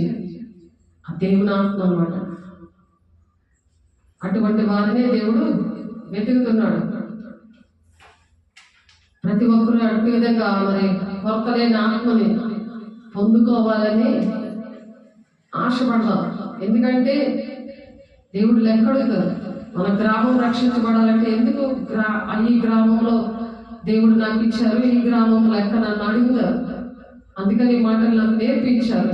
ఆ దేవుని ఆత్మ అన్నమాట. అటువంటి వారినే దేవుడు వెతుకుతున్నాడు. ప్రతి ఒక్కరు అటు విధంగా మరి కొరతలేని ఆత్మని పొందుకోవాలని ఆశపడదాం. ఎందుకంటే దేవుడు లెక్కడుగుతారు. మన గ్రామం రక్షించబడాలంటే ఎందుకు ఈ గ్రామంలో దేవుడు నాకు ఇచ్చారు, ఈ గ్రామం లెక్క నన్ను అడుగుతారు. అందుకని ఈ మాటలు నాకు నేర్పించారు.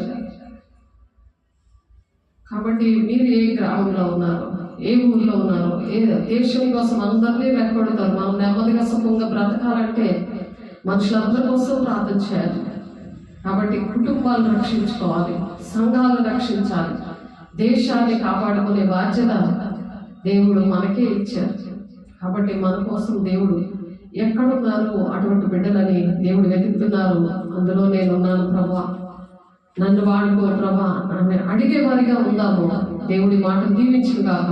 కాబట్టి మీరు ఏ గ్రామంలో ఉన్నారు, ఏ ఊర్లో ఉన్నారు, ఏ దేశం కోసం అందరినీ లెక్కడుతారు. మనం నెమ్మదిగా సుఖంగా బ్రతకాలంటే మనుషులందరి కోసం ప్రార్థన చేయాలి. కాబట్టి కుటుంబాలను రక్షించుకోవాలి, సంఘాలను రక్షించాలి, దేశాన్ని కాపాడుకునే బాధ్యత దేవుడు మనకే ఇచ్చారు. కాబట్టి మన కోసం దేవుడు ఎక్కడున్నారు అటువంటి బిడ్డలని దేవుడు వెతుకుతున్నారు. అందులో నేనున్నాను ప్రభా, నన్ను వాడుకో ప్రభా అని అడిగే వారిగా ఉందాము. దేవుడి మాట దీవించును కాక.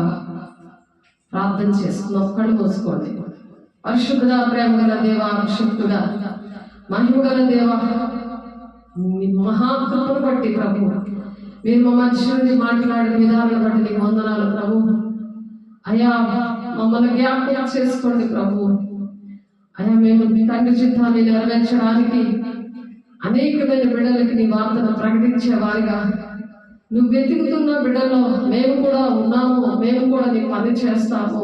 ప్రార్థన చేసుకున్న ఒక్కడు మోసుకోండి. పరిశుద్ధుడా, ప్రేమ గల దేవా, శక్తుడా, మహిమ గల దేవా, మహాకృపను బట్టి ప్రభు మీరు మా మనుషుల్ని మాట్లాడిన విధానాన్ని బట్టి నీకు వందనాలు ప్రభు. అయ్యా మమ్మల్ని జ్ఞాపకం చేసుకోండి ప్రభు. అయ్యా మేము మీ తండ్రి చిత్తాన్ని నెరవేర్చడానికి అనేకమైన బిడ్డలకి నీ వార్తను ప్రకటించే వారిగా నువ్వు వెతుకుతున్న బిడ్డల్లో మేము కూడా ఉన్నాము, మేము కూడా నీ పని చేస్తాము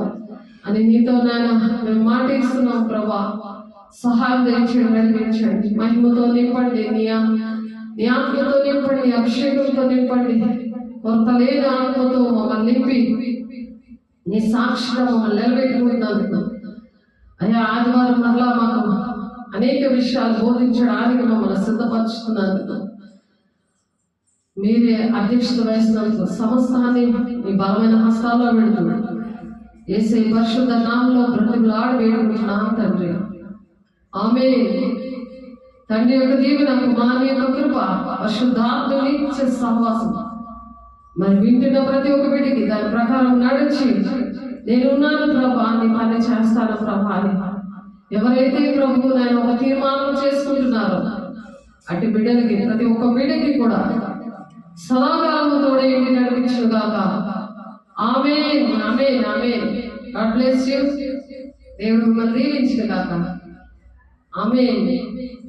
అని నీతో నాయన మేము మాట ఇస్తున్నాం ప్రభా. సహాయం దయచేయండి, నడిపించండి, మహిమతో నింపండి, నీ ఆత్మతో నింపండి, అభిషేకంతో నింపండి. కొంత లేని ఆత్మతో మమ్మల్ని నింపి నీ సాక్షిగా మమ్మల్ని నిలబెట్టుకుంటున్నందుకు అయ్యా ఆదివారం మరలా మాకు అనేక విషయాలు బోధించడానికి మమ్మల్ని సిద్ధపరుచుతున్నందుకు మీరే అధ్యక్షత వహిస్తున్నందుకు సమస్తాన్ని మీ బలమైన హస్తాల్లో పెడుతున్నాడు. యేసే పరిశుద్ధ నామంలో బ్రతిమలాడి వేడుకుంటున్నాం తండ్రి, ఆమేన్. తండ్రి యొక్క దీవెన, కుమారుని యొక్క కృప, పరిశుద్ధాత్మని ఇచ్చే సహవాసం మరి వింటున్న ప్రతి ఒక్క బిడ్డకి దాని ప్రకారం నడిచి నేనున్నాను ప్రభా, నీ పని చేస్తాను ప్రభా అని ఎవరైతే ప్రభు నేను ఒక తీర్మానం చేసుకుంటున్నారో అటు బిడ్డలకి, ప్రతి ఒక్క బిడ్డకి కూడా సదాకాలము తోడే ఇంటి నడిపించుగాక. Amen, amen, amen. God bless you. దేవుడు మిమ్మల్ని దీవించిన కాక. ఆమేన్.